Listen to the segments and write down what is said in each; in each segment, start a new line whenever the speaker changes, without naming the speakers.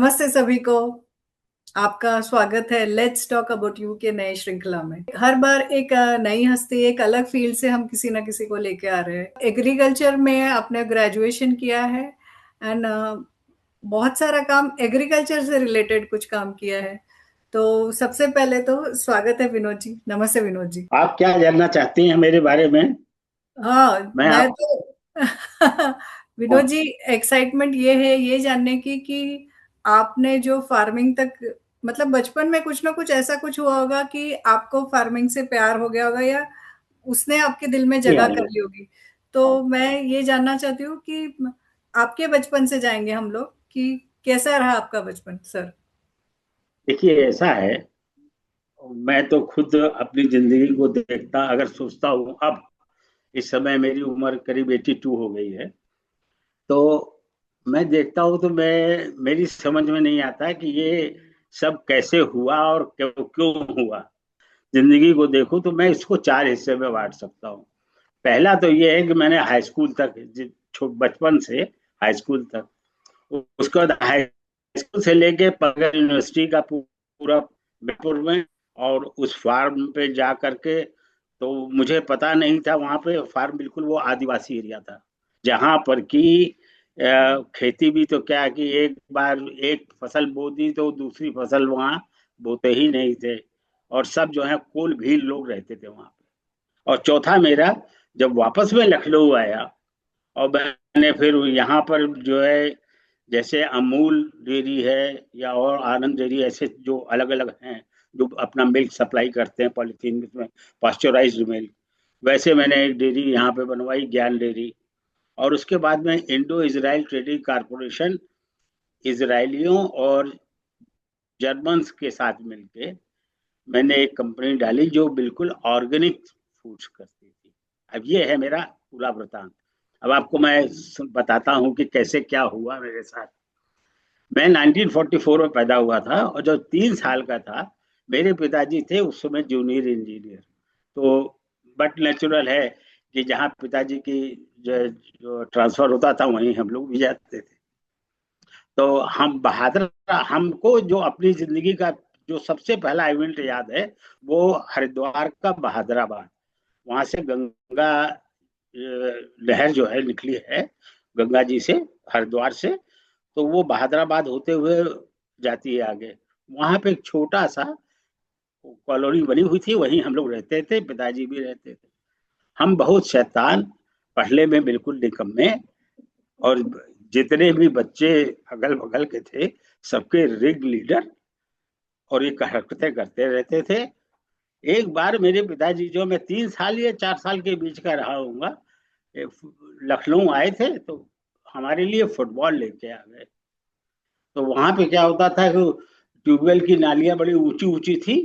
नमस्ते सभी को। आपका स्वागत है लेट्स टॉक अबाउट यू के नए श्रृंखला में। हर बार एक नई हस्ती, एक अलग फील्ड से हम किसी ना किसी को लेके आ रहे हैं। एग्रीकल्चर में आपने ग्रेजुएशन किया है एंड बहुत सारा काम एग्रीकल्चर से रिलेटेड कुछ काम किया है। तो सबसे पहले तो स्वागत है विनोद जी। नमस्ते विनोद जी।
आप क्या जानना चाहती हैं मेरे बारे में?
हाँ,
मैं
मैं
आप
तो विनोद जी, एक्साइटमेंट ये है ये जानने की कि आपने जो फार्मिंग तक, मतलब बचपन में कुछ ना कुछ ऐसा कुछ हुआ होगा कि आपको फार्मिंग से प्यार हो गया होगा या उसने आपके दिल में जगह कर ली होगी। तो मैं ये जानना चाहती हूँ कि आपके बचपन से जाएंगे हम लोग कि कैसा रहा आपका बचपन सर।
देखिए, ऐसा है। मैं तो खुद अपनी जिंदगी को देखता, अगर सोचता हूँ अब इस समय मेरी उम्र करीब 82 हो गई है। तो मैं देखता हूँ तो मेरी समझ में नहीं आता कि ये सब कैसे हुआ और क्यों क्यों हुआ। जिंदगी को देखूं तो मैं इसको चार हिस्से में बांट सकता हूँ। पहला तो ये है कि मैंने हाई स्कूल तक, बचपन से हाई स्कूल तक, उसके बाद हाई स्कूल से लेके पलगड़ यूनिवर्सिटी का पूरा जयपुर में, और उस फार्म पे जा करके, तो मुझे पता नहीं था वहां पे फार्म बिल्कुल वो आदिवासी एरिया था, जहां पर की खेती भी तो क्या कि एक बार एक फसल बो दी तो दूसरी फसल वहां बोते ही नहीं थे। और सब जो है कुल भील लोग रहते थे वहां पे। और चौथा मेरा, जब वापस में लखनऊ आया और मैंने फिर यहाँ पर जो है, जैसे अमूल डेयरी है या और आनंद डेयरी, ऐसे जो अलग अलग हैं जो अपना मिल्क सप्लाई करते हैं पॉलिथीन में, पास्चराइज्ड मिल्क, वैसे मैंने एक डेयरी यहाँ पे बनवाई, ज्ञान डेयरी। और उसके बाद में इंडो इजराइल ट्रेडिंग कारपोरेशन, इसराइलियों और जर्मन्स के साथ मिलके मैंने एक कंपनी डाली जो बिल्कुल ऑर्गेनिक फूड्स करती थी। अब ये है मेरा पूरा वृतांत। अब आपको मैं बताता हूँ कि कैसे क्या हुआ मेरे साथ। मैं 1944 में पैदा हुआ था, और जब 3 साल का था, मेरे पिताजी थे उस समय जूनियर इंजीनियर। तो बट नेचुरल है कि जहाँ पिताजी की जो ट्रांसफर होता था वहीं हम लोग भी जाते थे। तो हम बहादुर, हमको जो अपनी जिंदगी का जो सबसे पहला इवेंट याद है, वो हरिद्वार का बहादुराबाद। वहां से गंगा नहर जो है निकली है, गंगा जी से, हरिद्वार से। तो वो बहादुराबाद होते हुए जाती है आगे। वहां पे एक छोटा सा कॉलोनी बनी हुई थी, वहीं हम लोग रहते थे, पिताजी भी रहते थे। हम बहुत शैतान, पढ़ने में बिल्कुल निकम्मे, और जितने भी बच्चे अगल बगल के थे सबके रिग लीडर, और ये हरकतें करते रहते थे। एक बार मेरे पिताजी, जो मैं 3 साल या 4 साल के बीच का रहा हूँगा, लखनऊ आए थे, तो हमारे लिए फुटबॉल लेके आ गए। तो वहां पे क्या होता था कि ट्यूबवेल की नालियां बड़ी ऊंची ऊंची थी,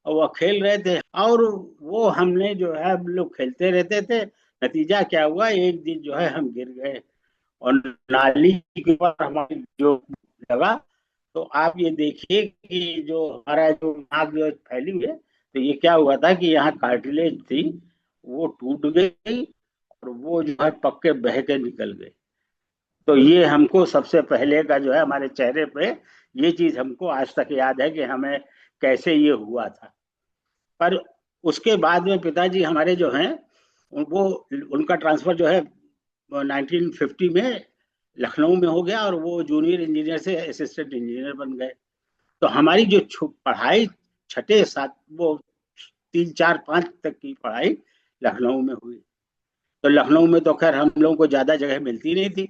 और वह खेल रहे थे, और वो हमने जो है हम लोग खेलते रहते थे। नतीजा क्या हुआ, एक दिन जो है हम गिर गए, और नाली के ऊपर हमारी जो लगा। तो आप ये देखिए कि जो हमारा जो नाक जो फैली हुई है, तो ये क्या हुआ था कि यहाँ कार्टिलेज थी, वो टूट गई, और वो जो है पक्के बह के निकल गए। तो ये हमको सबसे पहले का जो है हमारे चेहरे पे, ये चीज हमको आज तक याद है कि हमें कैसे ये हुआ था। पर उसके बाद में पिताजी हमारे जो हैं, वो, उनका ट्रांसफर जो है 1950 में लखनऊ में हो गया, और वो जूनियर इंजीनियर से असिस्टेंट इंजीनियर बन गए। तो हमारी जो पढ़ाई, छठे सात, वो 3 4 5 तक की पढ़ाई लखनऊ में हुई। तो लखनऊ में तो खैर हम लोगों को ज्यादा जगह मिलती नहीं थी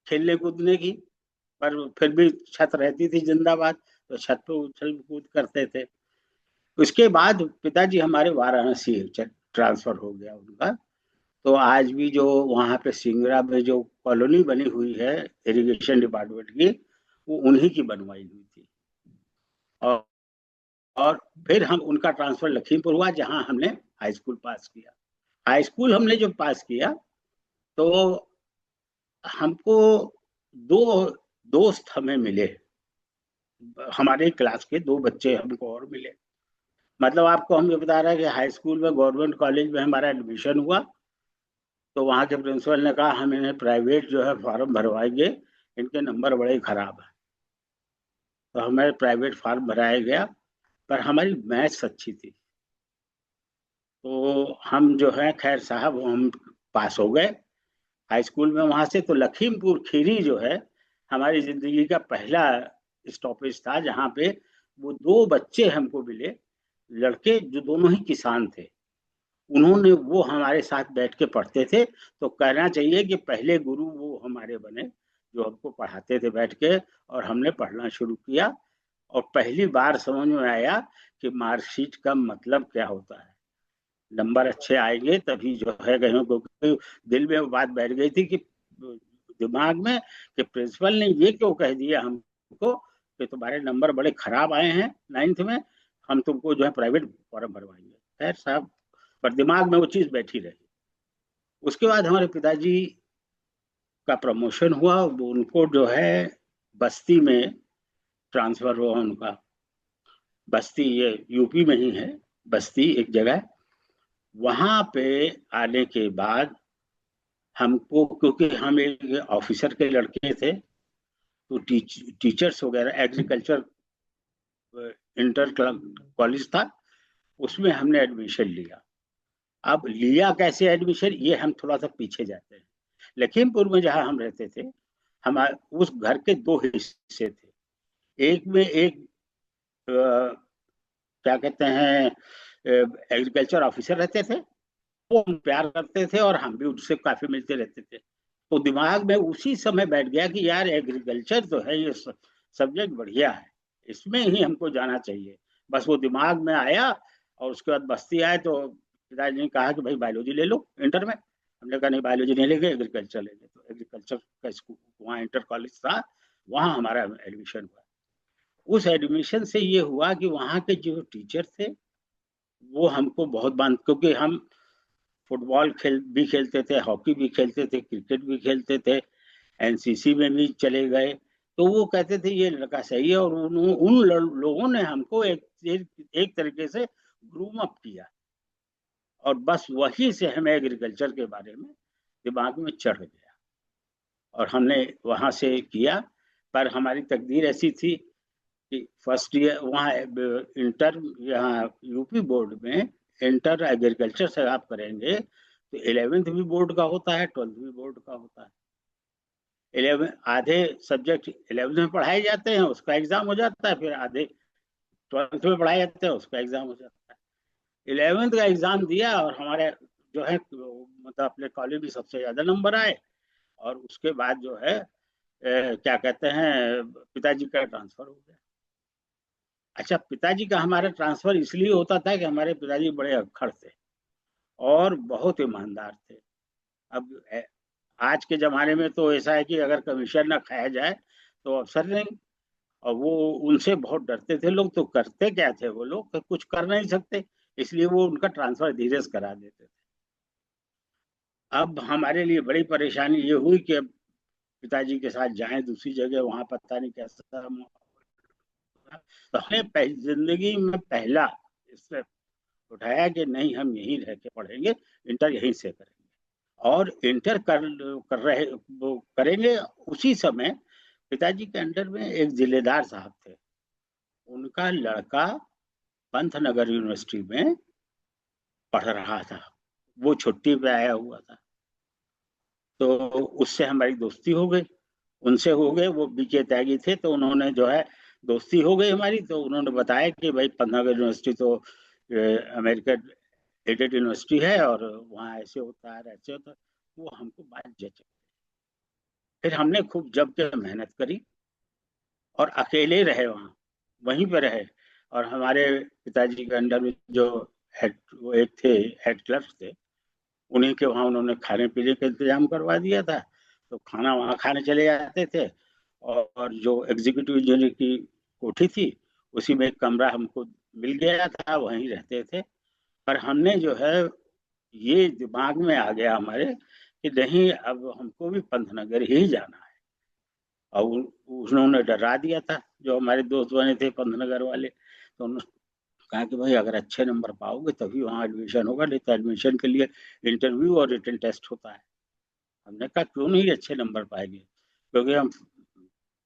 खेलने कूदने की, पर फिर भी छत रहती थी जिंदाबाद, तो छत पे उछल कूद करते थे। उसके बाद पिताजी हमारे वाराणसी ट्रांसफर हो गया उनका। तो आज भी जो वहाँ पे सिंगरा में जो कॉलोनी बनी हुई है इरिगेशन डिपार्टमेंट की, वो उन्हीं की बनवाई हुई थी। और और फिर हम, उनका ट्रांसफर लखीमपुर हुआ, जहाँ हमने हाई स्कूल पास किया। हाई स्कूल हमने जब पास किया, तो हमको दो दोस्त हमें मिले, हमारे क्लास के दो बच्चे हमको और मिले। मतलब आपको हम ये बता रहे हैं कि हाई स्कूल में, गवर्नमेंट कॉलेज में हमारा एडमिशन हुआ, तो वहाँ के प्रिंसिपल ने कहा हम इन्हें प्राइवेट जो है फॉर्म भरवाएंगे, इनके नंबर बड़े खराब है। तो हमें प्राइवेट फार्म भराया गया, पर हमारी मैथ्स अच्छी थी, तो हम जो है खैर साहब हम पास हो गए हाई स्कूल में। वहां से तो लखीमपुर खीरी जो है हमारी जिंदगी का पहला स्टॉपेज था, जहाँ पे वो दो बच्चे हमको मिले, लड़के जो दोनों ही किसान थे। उन्होंने वो हमारे साथ बैठ के पढ़ते थे, तो कहना चाहिए कि पहले गुरु वो हमारे बने जो हमको पढ़ाते थे बैठ के, और हमने पढ़ना शुरू किया। और पहली बार समझ में आया कि मार्कशीट का मतलब क्या होता है, नंबर अच्छे आएंगे तभी जो है कहीं, क्योंकि दिल में वो बात बैठ गई थी कि दिमाग में, कि प्रिंसिपल ने ये क्यों कह दिया हमको कि तुम्हारे नंबर बड़े खराब आए हैं 9th में, हम तुमको जो है प्राइवेट फॉर्म भरवाएंगे। खैर साहब, पर दिमाग में वो चीज बैठी रही। उसके बाद हमारे पिताजी का प्रमोशन हुआ, वो उनको जो है बस्ती में ट्रांसफर हुआ उनका। बस्ती ये यूपी में ही है, बस्ती एक जगह। वहां पे आने के बाद हमको, क्योंकि हम एक ऑफिसर के लड़के थे, तो टीचर्स वगैरह, एग्रीकल्चर इंटर कॉलेज था, उसमें हमने एडमिशन लिया। अब लिया कैसे एडमिशन, ये हम थोड़ा सा पीछे जाते हैं। लखीमपुर में जहाँ हम रहते थे, हमारे उस घर के दो हिस्से थे। एक में एक क्या कहते हैं, एग्रीकल्चर ऑफिसर रहते थे, वो हम प्यार करते थे और हम भी उससे काफी मिलते रहते थे। तो दिमाग में उसी समय बैठ गया कि यार एग्रीकल्चर तो है, ये सब्जेक्ट बढ़िया है, इसमें ही हमको जाना चाहिए। बस वो दिमाग में आया, और उसके बाद बस्ती आए तो पिताजी ने कहा कि भाई बायोलॉजी ले लो इंटर में। हमने कहा नहीं, बायोलॉजी नहीं लेंगे, एग्रीकल्चर लेंगे। तो एग्रीकल्चर का स्कूल वहाँ इंटर कॉलेज था, वहाँ हमारा एडमिशन हुआ। उस एडमिशन से ये हुआ कि वहाँ के जो टीचर थे वो हमको बहुत बांध, क्योंकि हम फुटबॉल खेल भी खेलते थे, हॉकी भी खेलते थे, क्रिकेट भी खेलते थे, एनसीसी में भी चले गए। तो वो कहते थे ये लड़का सही है, और उन लोगों ने हमको एक तरीके से ग्रूम अप किया, और बस वही से हमें एग्रीकल्चर के बारे में दिमाग में चढ़ गया, और हमने वहां से किया। पर हमारी तकदीर ऐसी थी कि फर्स्ट ईयर वहाँ इंटर, यहाँ यूपी बोर्ड में इंटर एग्रीकल्चर से आप करेंगे तो 11th भी बोर्ड का होता है, 12th भी बोर्ड का होता है। 11 आधे सब्जेक्ट 11th में पढ़ाए जाते हैं, उसका एग्जाम हो जाता है, फिर आधे 12th में पढ़ाए जाते हैं, उसका एग्जाम हो जाता है। 11th का एग्जाम दिया, और हमारे जो है मतलब अपने कॉलेज में सबसे ज्यादा नंबर आए। और उसके बाद जो है क्या कहते हैं, पिताजी का ट्रांसफर हो गया। अच्छा, पिताजी का हमारा ट्रांसफर इसलिए होता था कि हमारे पिताजी बड़े अक्खड़ थे और बहुत ईमानदार थे। अब आज के जमाने में तो ऐसा है कि अगर कमीशन ना खाया जाए तो अफसर नहीं, और वो उनसे बहुत डरते थे लोग। तो करते क्या थे वो लोग, तो कुछ कर नहीं सकते, इसलिए वो उनका ट्रांसफर धीरे से करा देते थे। अब हमारे लिए बड़ी परेशानी ये हुई कि अब पिताजी के साथ जाएं दूसरी जगह, वहां पता नहीं कैसा तो हमने जिंदगी में पहला स्टेप उठाया कि नहीं, हम यहीं रह के पढ़ेंगे, इंटर यहीं से करेंगे। और इंटर कर रहे वो करेंगे। उसी समय पिताजी के अंडर में एक जिलेदार साहब थे, उनका लड़का पंतनगर यूनिवर्सिटी में पढ़ रहा था, वो छुट्टी पे आया हुआ था। तो उससे हमारी दोस्ती हो गई, उनसे हो गए, वो बीके त्यागी थे, तो उन्होंने जो है दोस्ती हो गई हमारी। तो उन्होंने बताया कि भाई पंतनगर यूनिवर्सिटी तो अमेरिकन एडेड यूनिवर्सिटी है, और वहाँ ऐसे होता है ऐसे होता है। वो हमको बात जच। फिर हमने खूब जम के मेहनत करी, और अकेले रहे वहाँ, वहीं पे रहे। और हमारे पिताजी के अंडर में जो हेड, वो एक थे हेड क्लर्क थे, उन्हीं के वहाँ उन्होंने खाने पीने का इंतजाम करवा दिया था। तो खाना वहाँ खाने चले जाते थे, और जो एग्जीक्यूटिव इंजीनियर की कोठी थी उसी में एक कमरा हमको मिल गया था, वहीं रहते थे। पर हमने जो है ये दिमाग में आ गया हमारे कि नहीं, अब हमको भी पंतनगर ही जाना है। और उन्होंने डरा दिया था जो हमारे दोस्त बने थे पंतनगर वाले। तो उन्होंने कहा कि भाई अगर अच्छे नंबर पाओगे तभी वहाँ एडमिशन होगा, नहीं तो एडमिशन के लिए इंटरव्यू और रिटन टेस्ट होता है। हमने कहा क्यों नहीं अच्छे नंबर पाएंगे, क्योंकि हम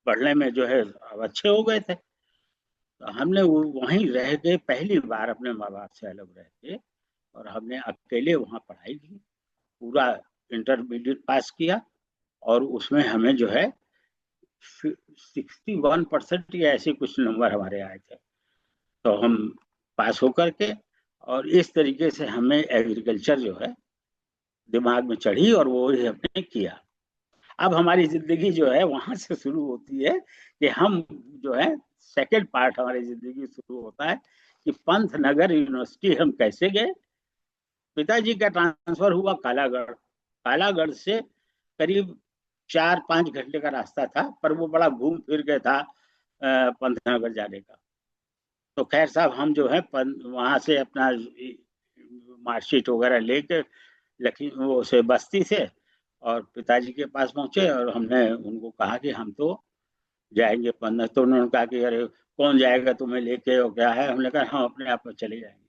पढ़ने में जो है अब अच्छे हो गए थे। तो हमने वो वहीं रह के पहली बार अपने माँ बाप से अलग रह के, और हमने अकेले वहाँ पढ़ाई की, पूरा इंटरमीडिएट पास किया। और उसमें हमें जो है 61% या ऐसे कुछ नंबर हमारे आए थे। तो हम पास होकर के, और इस तरीके से हमें एग्रीकल्चर जो है दिमाग में चढ़ी और वो ही हमने किया। अब हमारी जिंदगी जो है वहां से शुरू होती है कि हम जो है, सेकेंड पार्ट हमारी जिंदगी शुरू होता है कि पंत नगर यूनिवर्सिटी हम कैसे गए। पिताजी का ट्रांसफर हुआ कालागढ़। कालागढ़ से करीब 4-5 घंटे का रास्ता था, पर वो बड़ा घूम फिर के था पंतनगर जाने का। तो खैर साहब, हम जो है वहां से अपना मार्कशीट वगैरह लेके लखी वो से बस्ती से और पिताजी के पास पहुंचे, और हमने उनको कहा कि हम तो जाएंगे पन्ना। तो उन्होंने कहा कि अरे कौन जाएगा तुम्हें लेके, और क्या है। हमने कहा हम अपने आप में चले जाएंगे।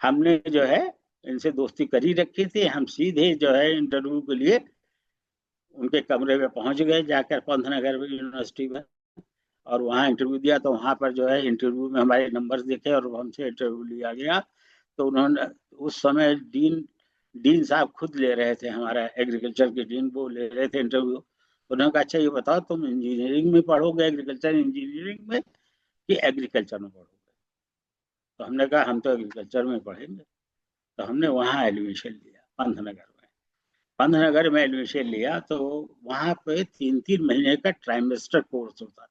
हमने जो है इनसे दोस्ती करी रखी थी। हम सीधे जो है इंटरव्यू के लिए उनके कमरे में पहुंच गए, जाकर पंतनगर यूनिवर्सिटी में। और वहाँ इंटरव्यू दिया। तो वहाँ पर जो है इंटरव्यू में हमारे नंबर देखे और हमसे इंटरव्यू लिया गया। तो उन्होंने उस समय डीन डीन साहब खुद ले रहे थे, हमारा एग्रीकल्चर के डीन, वो ले रहे थे इंटरव्यू। उन्होंने कहा अच्छा ये बताओ तुम इंजीनियरिंग में पढ़ोगे, एग्रीकल्चर इंजीनियरिंग में कि एग्रीकल्चर में पढ़ोगे। तो हमने कहा हम तो एग्रीकल्चर में पढ़ेंगे। तो हमने वहाँ एडमिशन लिया पंतनगर में। पंतनगर में एडमिशन लिया तो वहाँ पे 3-3 महीने का ट्राइमेस्टर कोर्स होता था।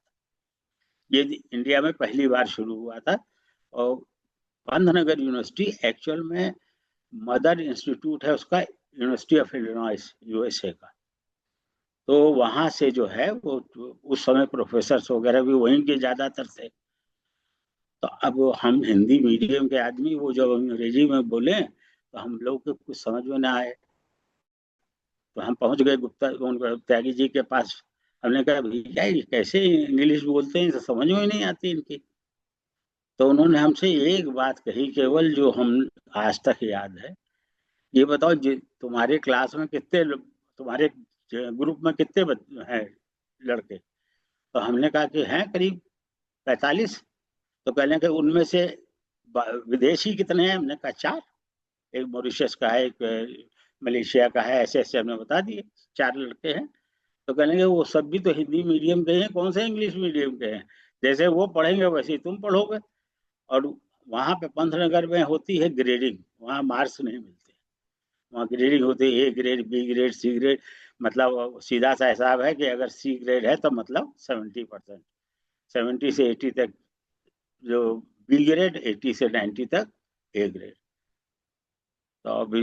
ये इंडिया में पहली बार शुरू हुआ था। और पंतनगर यूनिवर्सिटी एक्चुअल में मदर इंस्टीट्यूट है उसका, यूनिवर्सिटी ऑफ इलिनॉइस यूएसए का। तो वहां से जो है वो उस समय प्रोफेसर वगैरह भी वहीं के ज्यादातर थे। तो अब हम हिंदी मीडियम के आदमी, वो जब अंग्रेजी में बोले तो हम लोग को कुछ समझ में ना आए। तो हम पहुंच गए गुप्ता त्यागी जी के पास। हमने कहा भैया ये कैसे इंग्लिश बोलते हैं, समझ में नहीं आती इनकी। तो उन्होंने हमसे एक बात कही केवल, जो हम आज तक याद है। ये बताओ तुम्हारे क्लास में कितने तुम्हारे ग्रुप में कितने हैं लड़के। तो हमने कहा कि हैं करीब 45। तो कहने के उनमें से विदेशी कितने हैं। हमने कहा 4। एक मॉरिशस का है, एक मलेशिया का है, ऐसे ऐसे हमने बता दिए 4 लड़के हैं। तो कहने वो सब भी तो हिंदी मीडियम के हैं, कौन से इंग्लिश मीडियम के हैं। जैसे वो पढ़ेंगे वैसे ही तुम पढ़ोगे। और वहां पे पंतनगर में होती है ग्रेडिंग, वहाँ मार्क्स नहीं मिलते। वहाँ ग्रेडिंग होती है, A grade, B grade, C grade. मतलब सीधा सा हिसाब है कि अगर सी ग्रेड है तो मतलब 70%, 70 से 80 तक जो बी ग्रेड, 80 से 90 तक ए ग्रेड। तो अभी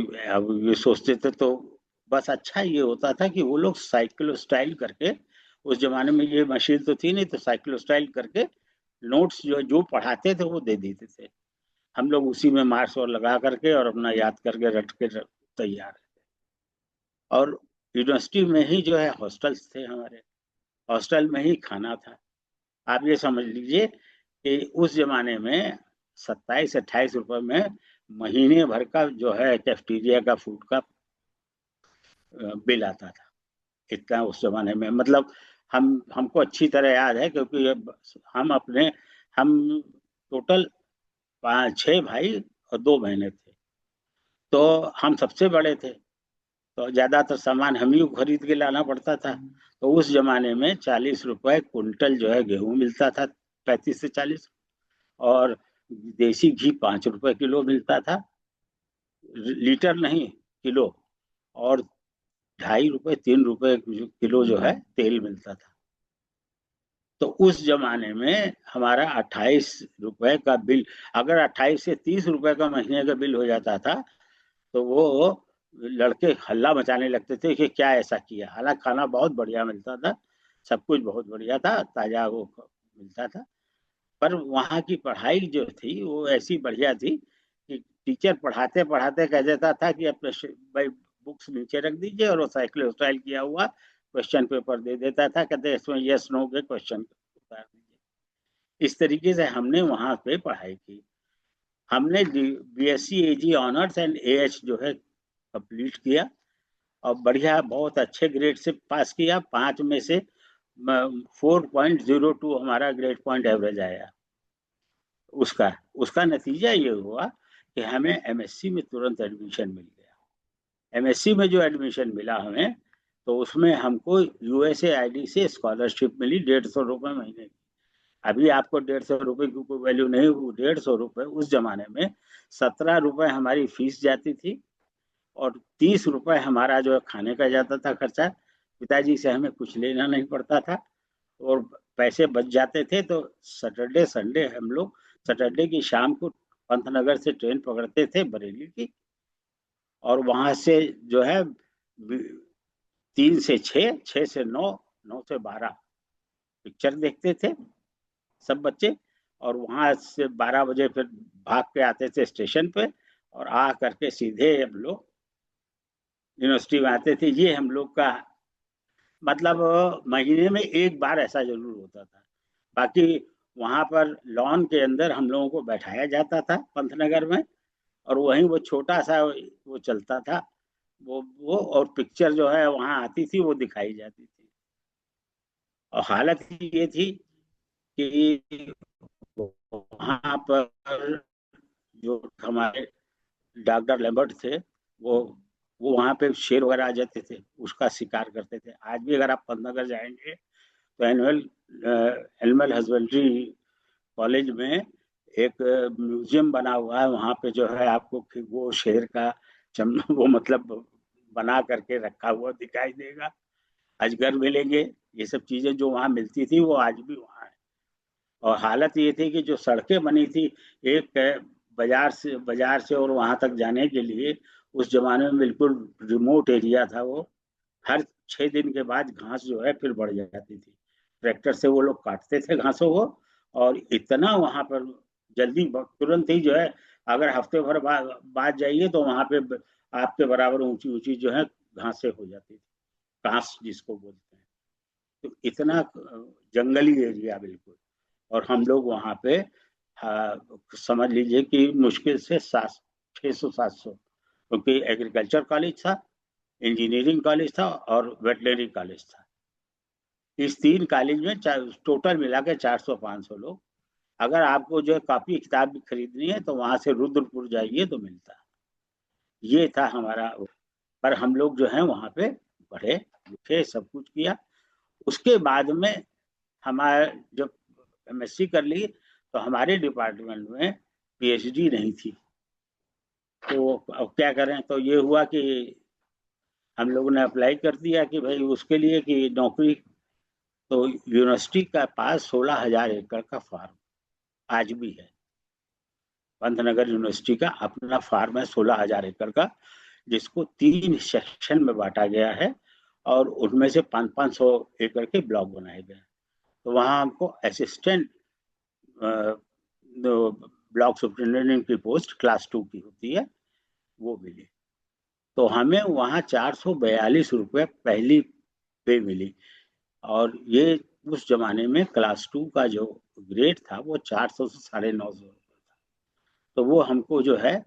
ये सोचते थे तो बस अच्छा ये होता था कि वो लोग साइक्लो स्टाइल करके, उस जमाने में ये मशीन तो थी नहीं, तो साइक्लो स्टाइल करके नोट्स जो जो पढ़ाते थे वो दे देते थे। हम लोग उसी में मार्क्स और लगा करके और अपना याद करके रट के तैयार। और यूनिवर्सिटी में ही जो है हॉस्टल्स थे हमारे, हॉस्टल में ही खाना था। आप ये समझ लीजिए कि उस जमाने में 27-28 रुपए में महीने भर का जो है कैफ्टीरिया का फूड का बिल आता था। इतना उस जमाने में, मतलब हमको अच्छी तरह याद है, क्योंकि हम टोटल 5-6 भाई और 2 बहनें थे। तो हम सबसे बड़े थे, तो ज्यादातर सामान हम ही खरीद के लाना पड़ता था। तो उस जमाने में 40 रुपए कुंटल जो है गेहूं मिलता था, 35 से 40। और देसी घी 5 रुपए किलो मिलता था, लीटर नहीं, किलो। और 2.5 रुपए 3 रुपए किलो जो है तेल मिलता था। तो उस जमाने में हमारा 28 रुपए का बिल, अगर 28 से 30 रुपए का महीने का बिल हो जाता था तो वो लड़के हल्ला मचाने लगते थे कि क्या ऐसा किया। हालांकि खाना बहुत बढ़िया मिलता था, सब कुछ बहुत बढ़िया था, ताजा वो मिलता था। पर वहाँ की पढ़ाई जो थी वो ऐसी बढ़िया थी कि टीचर पढ़ाते पढ़ाते कह देता था कि अपने भाई बुक्स नीचे रख दीजिए, और वो साइकिल स्टाइल किया हुआ क्वेश्चन पेपर दे देता था, कहते इसमें यस नो के क्वेश्चन उतार दीजिए। इस तरीके से हमने वहाँ पे पढ़ाई की। हमने BSc AG honours and AH जो है कंप्लीट किया, और बढ़िया बहुत अच्छे ग्रेड से पास किया। 5 में से 4.02 हमारा ग्रेड पॉइंट एवरेज आया। उसका उसका नतीजा ये हुआ कि हमें एमएससी में तुरंत एडमिशन मिल गया। एमएससी में जो एडमिशन मिला हमें, तो उसमें हमको यूएसएआईडी से स्कॉलरशिप मिली 150 रुपये महीने की। अभी आपको 150 रुपये की कोई वैल्यू नहीं हुई। 150 रुपये उस जमाने में 17 रुपये हमारी फीस जाती थी, और 30 रुपये हमारा जो है खाने का जाता था खर्चा। पिताजी से हमें कुछ लेना नहीं पड़ता था, और पैसे बच जाते थे तो सैटरडे संडे हम लोग सैटरडे की शाम को पंतनगर से ट्रेन पकड़ते थे बरेली की, और वहां से जो है 3 से 6, 6 से 9, 9 से 12 पिक्चर देखते थे सब बच्चे। और वहां से 12 बजे फिर भाग के आते थे स्टेशन पे, और आ करके सीधे हम लोग यूनिवर्सिटी में आते थे। ये हम लोग का मतलब महीने में एक बार ऐसा जरूर होता था। बाकी वहां पर लॉन के अंदर हम लोगों को बैठाया जाता था पंतनगर में, और वहीं वो छोटा सा वो चलता था, वो और पिक्चर जो है वहां आती थी वो दिखाई जाती थी। और हालत ये थी कि वहां पर जो हमारे डॉक्टर लेबर्ट थे, वो वो वहां पे शेर वगैरह आ जाते थे, उसका शिकार करते थे। आज भी अगर आप पंतनगर जाएंगे तो एनिमल हस्बेंड्री कॉलेज में एक म्यूजियम बना हुआ है। वहां पे जो है आपको वो शेर का वो मतलब बना करके रखा हुआ दिखाई देगा। अजगर मिलेंगे। ये सब चीजें जो वहां मिलती थी वो आज भी वहां है। और हालत ये थी कि जो सड़कें बनी थी, एक बाजार से और वहां तक जाने के लिए, उस जमाने में बिल्कुल रिमोट एरिया था वो। हर 6 दिन के बाद घास जो है फिर बढ़ जाती थी। ट्रैक्टर से वो लोग काटते थे घासों को, और इतना वहां पर जल्दी तुरंत ही जो है, अगर हफ्ते भर बाद जाइए तो वहां पे आपके बराबर ऊंची ऊंची जो है घासें हो जाती थी, घास जिसको बोलते हैं। तो इतना जंगली एरिया बिल्कुल। और हम लोग वहां पे समझ लीजिए कि मुश्किल से 600 700, क्योंकि एग्रीकल्चर कॉलेज था, इंजीनियरिंग कॉलेज था, और वेटनरी कॉलेज था। इस 3 कॉलेज में टोटल मिला के 400 500 लोग। अगर आपको जो है कॉपी किताब भी खरीदनी है तो वहां से रुद्रपुर जाइए तो मिलता है। ये था हमारा। पर हम लोग जो है वहां पे पढ़े लिखे सब कुछ किया। उसके बाद में हमारे जब एमएससी कर ली, तो हमारे डिपार्टमेंट में पीएचडी नहीं थी। तो अब क्या करें, तो ये हुआ कि हम लोगों ने अप्लाई कर दिया कि भाई उसके लिए कि नौकरी। तो यूनिवर्सिटी का पास 16,000 एकड़ का फार्म आज भी है। पंतनगर यूनिवर्सिटी का अपना फार्म है 16,000 एकड़ का, जिसको 3 सेक्शन में बांटा गया है, और उनमें से 500 500 एकड़ के ब्लॉक बनाए गए हैं। तो वहाँ हमको असिस्टेंट ब्लॉक सुप्रिंटेंडेंट की पोस्ट क्लास 2 की होती है, वो मिली। तो हमें वहाँ 442 रुपये पहली पे मिली। और ये उस जमाने में क्लास 2 का जो ग्रेड था वो 400 से 950 रुपये था। तो वो हमको जो है,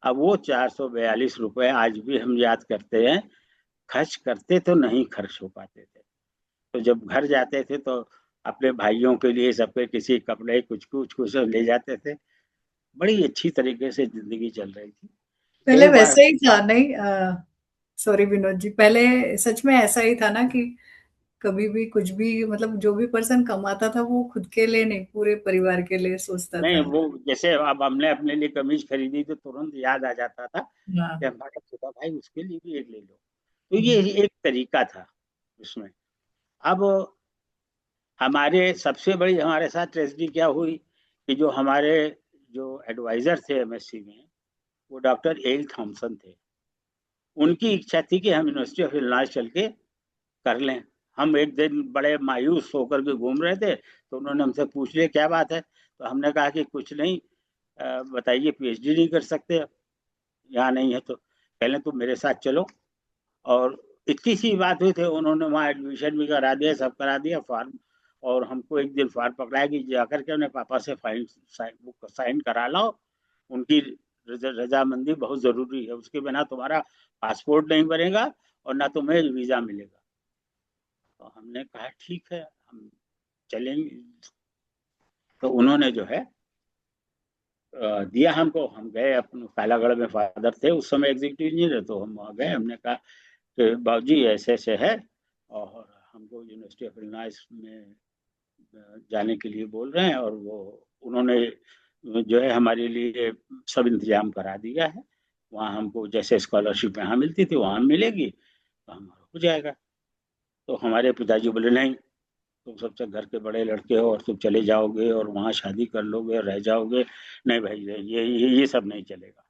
अब वो 442 रुपये आज भी हम याद करते हैं। खर्च करते तो नहीं खर्च हो पाते थे। तो जब घर जाते थे तो अपने भाइयों के लिए सबके किसी कपड़े कुछ कुछ कुछ ले जाते थे। बड़ी अच्छी तरीके से जिंदगी चल रही थी।
पहले
एक बार
वैसे ही था नहीं? सॉरी विनोद जी, पहले सच में ऐसा ही था ना कि कभी भी कुछ भी, मतलब जो भी पर्सन कमाता था वो खुद के लिए नहीं, पूरे परिवार के लिए सोचता
नहीं,
था।
वो जैसे अब हमने अपने लिए कमीज खरीदी तो तुरंत याद आ जाता था कि
हाँ।
हमारा छोटा भाई उसके लिए भी एक ले लो। तो ये एक तरीका था उसमें। अब हमारे सबसे बड़ी हमारे साथ ट्रेजेडी क्या हुई कि जो हमारे जो एडवाइजर थे एमएससी में, वो डॉक्टर एल थॉमसन थे। उनकी इच्छा थी कि हम यूनिवर्सिटी ऑफ इलिनॉइस चल के कर लें। हम एक दिन बड़े मायूस होकर के घूम रहे थे, तो उन्होंने हमसे पूछ लिया क्या बात है। तो हमने कहा कि कुछ नहीं, बताइए पीएचडी नहीं कर सकते यहाँ नहीं है तो। पहले तुम मेरे साथ चलो। और इतनी सी बात हुई थी, उन्होंने वहाँ एडमिशन भी करा दिया, सब करा दिया फॉर्म। और हमको एक दिन फॉर्म पकड़ाया कि जाकर के अपने पापा से साइन करा लो। उनकी रजामंदी बहुत जरूरी है, उसके बिना तुम्हारा पासपोर्ट नहीं बनेगा और ना तुम्हें वीजा मिलेगा। तो हमने कहा ठीक है, हम चलेंगे। तो उन्होंने जो है दिया हमको। हम गए, अपने कालागढ़ में फादर थे उस समय एग्जीक्यूटिव इंजीनियर, तो हम वहाँ गए। हमने कहा कि बाबूजी ऐसे ऐसे है, और हमको यूनिवर्सिटी ऑफ इलिनॉइस में जाने के लिए बोल रहे हैं, और वो उन्होंने जो है हमारे लिए सब इंतजाम करा दिया है। वहाँ हमको जैसे स्कॉलरशिप यहाँ मिलती थी वहाँ मिलेगी, तो हमारा हो जाएगा। तो हमारे पिताजी बोले नहीं, तुम सबसे घर के बड़े लड़के हो और तुम चले जाओगे और वहाँ शादी कर लोगे और रह जाओगे। नहीं भाई, ये सब नहीं चलेगा।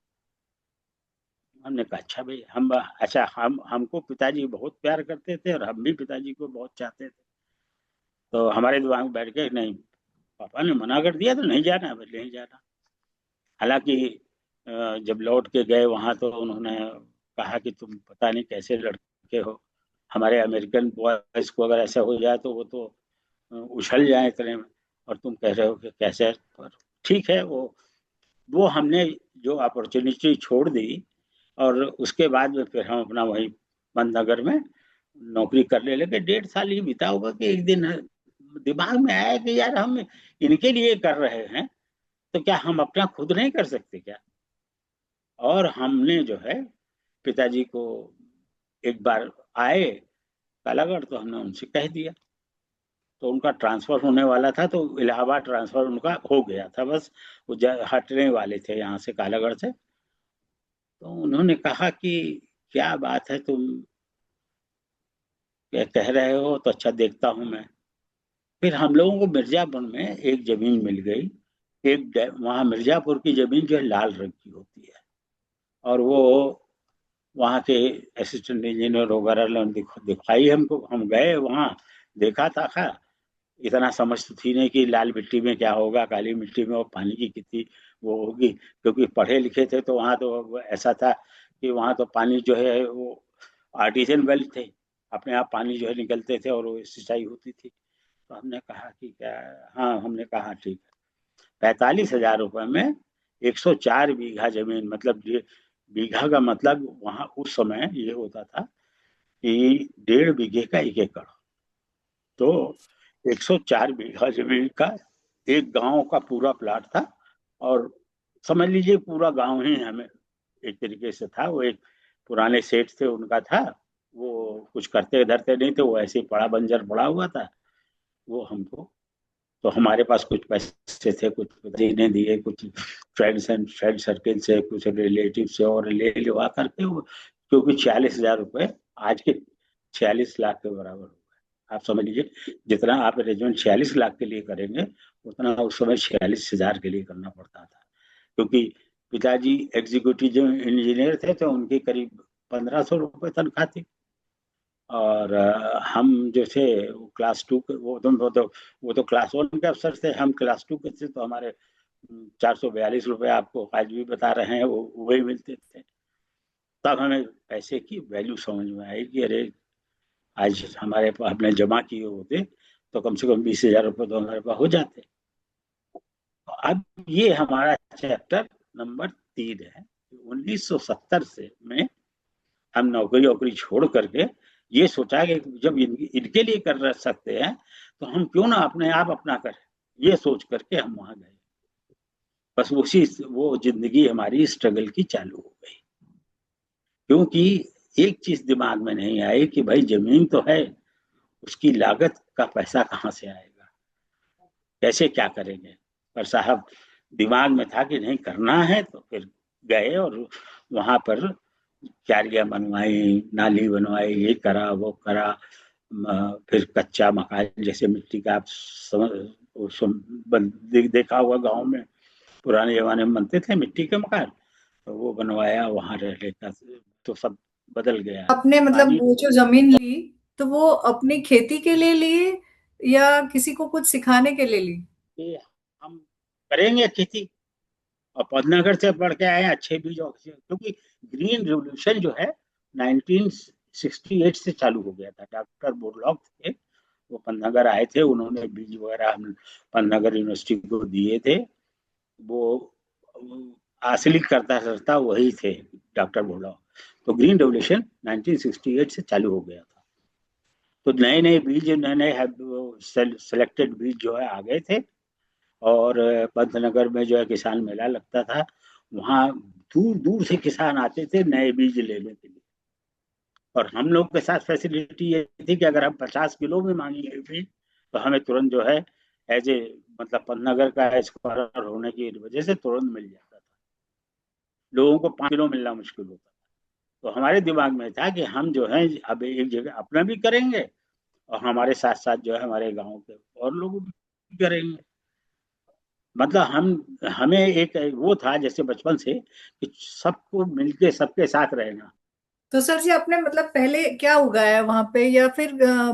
हमने कहा अच्छा भाई, हम अच्छा हम हमको पिताजी बहुत प्यार करते थे और हम भी पिताजी को बहुत चाहते थे। तो हमारे दिमाग में बैठ के, नहीं, पापा ने मना कर दिया तो नहीं जाना, भाई नहीं जाना। हालांकि जब लौट के गए वहां तो उन्होंने कहा कि तुम पता नहीं कैसे लड़के हो, हमारे अमेरिकन बॉयज को अगर ऐसा हो जाए तो वो तो उछल जाए इतने में, और तुम कह रहे हो कि कैसे। पर ठीक है, वो हमने जो अपॉर्चुनिटी छोड़ दी, और उसके बाद में फिर हम अपना वही पंतनगर में नौकरी करने लगे। 1.5 साल ही बिता होगा कि एक दिन दिमाग में आया कि यार हम इनके लिए कर रहे हैं, तो क्या हम अपना खुद नहीं कर सकते क्या। और हमने जो है पिताजी को एक बार आए कालागढ़, तो हमने उनसे कह दिया। तो उनका ट्रांसफर होने वाला था, तो इलाहाबाद ट्रांसफर उनका हो गया था, बस वो हटने वाले थे यहाँ से कालागढ़ से। तो उन्होंने कहा कि क्या बात है, तुम क्या कह रहे हो, तो अच्छा देखता हूँ मैं। फिर हम लोगों को मिर्जापुर में एक जमीन मिल गई। वहाँ मिर्जापुर की जमीन जो है लाल रंग की होती है, और वो वहाँ के असिस्टेंट इंजीनियर वगैरह ने दिखाई हमको। हम गए वहाँ, देखा था खा, इतना समझ तो थी नहीं कि लाल मिट्टी में क्या होगा, काली मिट्टी में, और पानी की कितनी वो होगी, क्योंकि पढ़े लिखे थे। तो वहाँ तो ऐसा था कि वहाँ तो पानी जो है वो आर्टिजियन वेल थे, अपने आप पानी जो है निकलते थे और वो सिंचाई होती थी। तो हमने कहा कि क्या, हाँ, हमने कहा ठीक है। 45,000 रुपए में 104 बीघा जमीन, मतलब ये बीघा का मतलब वहां उस समय ये होता था कि 1.5 बीघे का 1 एकड़। तो 104 बीघा जमीन का एक गांव का पूरा प्लाट था। और समझ लीजिए पूरा गांव ही हमें एक तरीके से था। वो एक पुराने सेठ थे, उनका था। वो कुछ करते धरते नहीं थे, वो ऐसे ही पड़ा बंजर पड़ा हुआ था। वो हमको, तो हमारे पास कुछ पैसे थे, कुछ पिताजी ने दिए, कुछ फ्रेंड सर्किल से, कुछ रिलेटिव से, और ले लिवा करके वो, क्योंकि 46,000 रुपये आज के 46 लाख के बराबर हो गए। आप समझ लीजिए, जितना आप अरेंजमेंट 46 लाख के लिए करेंगे, उतना उस समय 46,000 के लिए करना पड़ता था। क्योंकि पिताजी एग्जीक्यूटिव जो इंजीनियर थे, तो उनकी करीब 1,500 रुपये तनख्वाह थी। और हम जो थे वो क्लास 2 के, वो तो क्लास 1 के अफसर थे, हम क्लास 2 के थे। तो हमारे 442 रुपये, आपको आज भी बता रहे हैं, वो वही मिलते थे। तब हमें पैसे की वैल्यू समझ में आई कि अरे, आज हमारे पास हमने जमा किए होते तो कम से कम 20,000 रुपये तो हमारे पास हो जाते। तो अब ये हमारा चैप्टर नंबर 3 है। 1970 से में हम नौकरी वोकरी छोड़ करके ये सोचा कि जब इनके लिए कर सकते हैं, तो हम क्यों ना अपने आप अपना करें। ये सोच करके हम वहां गए। बस उसी वो जिंदगी हमारी स्ट्रगल की चालू हो गई। क्योंकि एक चीज दिमाग में नहीं आई कि भाई जमीन तो है, उसकी लागत का पैसा कहाँ से आएगा, कैसे क्या करेंगे। पर साहब, दिमाग में था कि नहीं करना है, तो फिर गए और वहां पर क्यारियां बनवाई, नाली बनवाई, ये करा वो करा। फिर कच्चा मकान, जैसे मिट्टी का, आप देखा हुआ गांव में पुराने जमाने में बनते थे मिट्टी के मकान, तो वो बनवाया, वहां रहने का तो सब बदल गया।
आपने मतलब
पानी,
वो जो ज़मीन ली, तो वो अपनी खेती के लिए लिए या किसी को कुछ सिखाने के लिए ली?
ये हम करेंगे खेती, और पदनागर से बढ़ के आए अच्छे बीज, क्योंकि ग्रीन रिवोल्यूशन जो है 1968 से चालू हो गया था। डॉक्टर बोरलॉग थे, वो पन्नागर आए थे, उन्होंने बीज वगैरह हम पन्नागर यूनिवर्सिटी को दिए थे। वो असली करता करता वही थे, डॉक्टर बोरलॉग। तो ग्रीन रेवोल्यूशन 1968 से चालू हो गया था। तो नए नए बीज, नए नए सेलेक्टेड बीज जो है आ गए थे। और पंतनगर में जो है किसान मेला लगता था। वहाँ दूर दूर से किसान आते थे नए बीज लेने के लिए। और हम लोग के साथ फैसिलिटी ये थी कि अगर हम 50 किलो में मांगेंगे बीज, तो हमें तुरंत जो है एज ए मतलब पंतनगर का स्क्वायर होने की वजह से तुरंत मिल जाता था। लोगों को 5 किलो मिलना मुश्किल होता। तो हमारे दिमाग में था कि हम जो है अब एक जगह अपना भी करेंगे, और हमारे साथ साथ जो है हमारे गांव के और लोग भी करेंगे। मतलब हम हमें एक वो था जैसे बचपन से कि सबको मिलके सबके साथ रहना।
तो सर जी आपने मतलब पहले क्या उगाया वहां पे, या फिर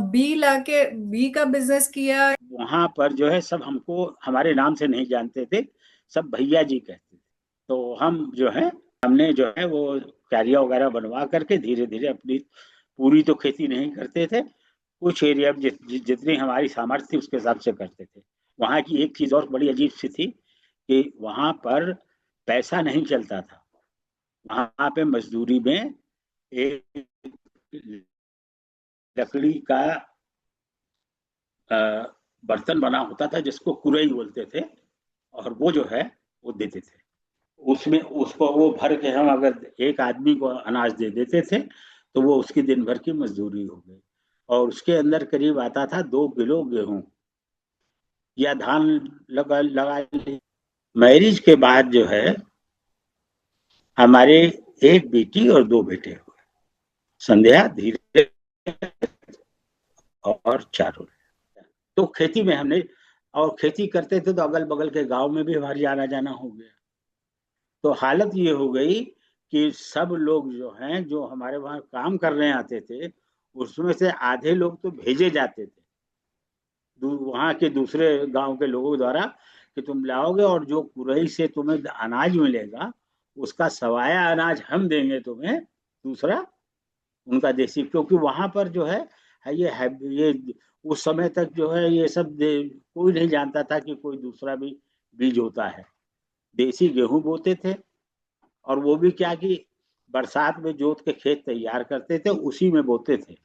बी लाके बी का बिजनेस किया?
वहां पर जो है सब हमको हमारे नाम से नहीं जानते थे, सब भैया जी कहते थे। तो हम जो है हमने जो है वो क्यारिया वगैरह बनवा करके धीरे धीरे अपनी पूरी तो खेती नहीं करते थे, कुछ एरिया में जितनी हमारी सामर्थ्य थी उसके हिसाब से करते थे। वहाँ की एक चीज और बड़ी अजीब सी थी कि वहां पर पैसा नहीं चलता था। वहां पे मजदूरी में एक लकड़ी का अ, बर्तन बना होता था जिसको कुरई बोलते थे, और वो जो है वो देते थे। उसमें उसको वो भर के हम अगर एक आदमी को अनाज दे देते थे तो वो उसकी दिन भर की मजदूरी हो गई। और उसके अंदर करीब आता था 2 किलो गेहूं या धान लगा ली। मैरिज के बाद जो है हमारे एक बेटी और 2 बेटे हुए, संध्या, धीरे और चारों। तो खेती में हमने और खेती करते थे तो अगल बगल के गांव में भी हमारी आना जाना हो गया। तो हालत ये हो गई कि सब लोग जो हैं जो हमारे वहाँ काम करने आते थे, उसमें से आधे लोग तो भेजे जाते थे वहाँ के दूसरे गांव के लोगों द्वारा कि तुम लाओगे और जो कुरई से तुम्हें अनाज मिलेगा उसका सवाया अनाज हम देंगे तुम्हें दूसरा, उनका देसी। क्योंकि वहां पर जो है ये उस समय तक जो है ये सब कोई नहीं जानता था कि कोई दूसरा भी बीज होता है। देसी गेहूं बोते थे, और वो भी क्या कि बरसात में जोत के खेत तैयार करते थे उसी में बोते थे,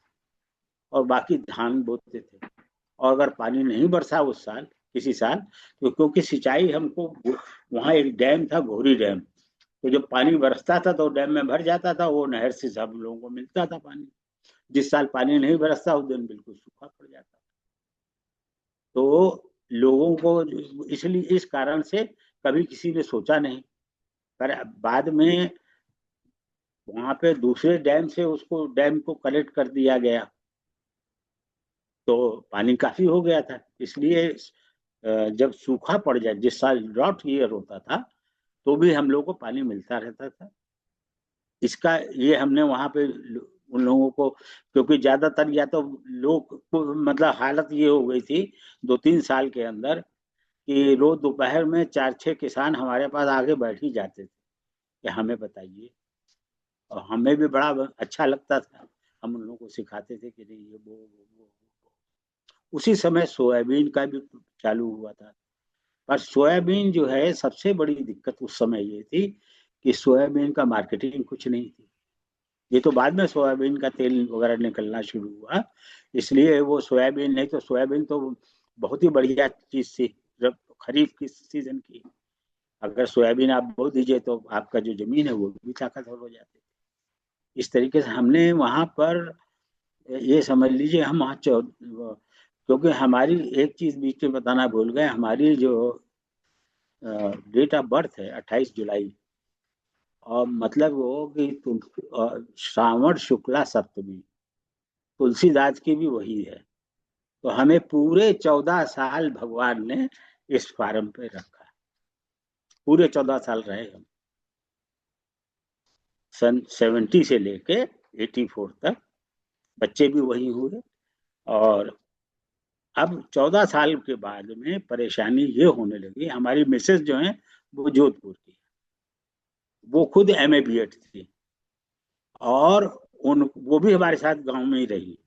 और बाकी धान बोते थे। और अगर पानी नहीं बरसा उस साल किसी साल, तो क्योंकि सिंचाई हमको वहाँ एक डैम था, घोरी डैम, तो जब पानी बरसता था तो डैम में भर जाता था, वो नहर से सब लोगों को मिलता था पानी। जिस साल पानी नहीं बरसता उस दिन बिल्कुल सूखा पड़ जाता। तो लोगों को इसलिए इस कारण से कभी किसी ने सोचा नहीं। पर बाद में वहां पे दूसरे डैम से उसको डैम को कलेक्ट कर दिया गया, तो पानी काफी हो गया था। इसलिए जब सूखा पड़ जाए, जिस साल ड्रॉट ईयर होता था, तो भी हम लोग को पानी मिलता रहता था। इसका ये हमने वहां पे उन लोगों को, क्योंकि ज्यादातर या तो लोग मतलब हालत ये हो गई थी 2-3 साल के अंदर कि रोज दोपहर में 4-6 किसान हमारे पास आके बैठ ही जाते थे कि हमें बताइए। और हमें भी बड़ा अच्छा लगता था, हम उन लोगों को सिखाते थे कि नहीं ये वो। उसी समय सोयाबीन का भी चालू हुआ था। पर सोयाबीन जो है सबसे बड़ी दिक्कत उस समय ये थी कि सोयाबीन का मार्केटिंग कुछ नहीं थी। ये तो बाद में सोयाबीन का तेल वगैरह निकलना शुरू हुआ, इसलिए वो सोयाबीन नहीं, तो सोयाबीन तो बहुत ही बढ़िया चीज थी जब खरीफ की सीजन की। अगर सोयाबीन आप बो दीजिए तो आपका जो जमीन है वो भी ताकतवर हो जाती है। इस तरीके से हमने वहां पर ये समझ लीजिए हम वहाँ क्योंकि हमारी एक चीज बीच में बताना भूल गए, हमारी जो डेट ऑफ बर्थ है 28 जुलाई, और मतलब वो कि श्रावण शुक्ला सप्तमी, तुलसीदास की भी वही है। तो हमें पूरे 14 साल भगवान ने इस फार्म पे रखा। पूरे 14 साल रहे हम, सन 70 से लेके 84 तक। बच्चे भी वही हुए। और अब 14 साल के बाद में परेशानी ये होने लगी, हमारी मिसेज जो है वो जोधपुर की, वो खुद MA BEd थी, और उन वो भी हमारे साथ गांव में ही रही।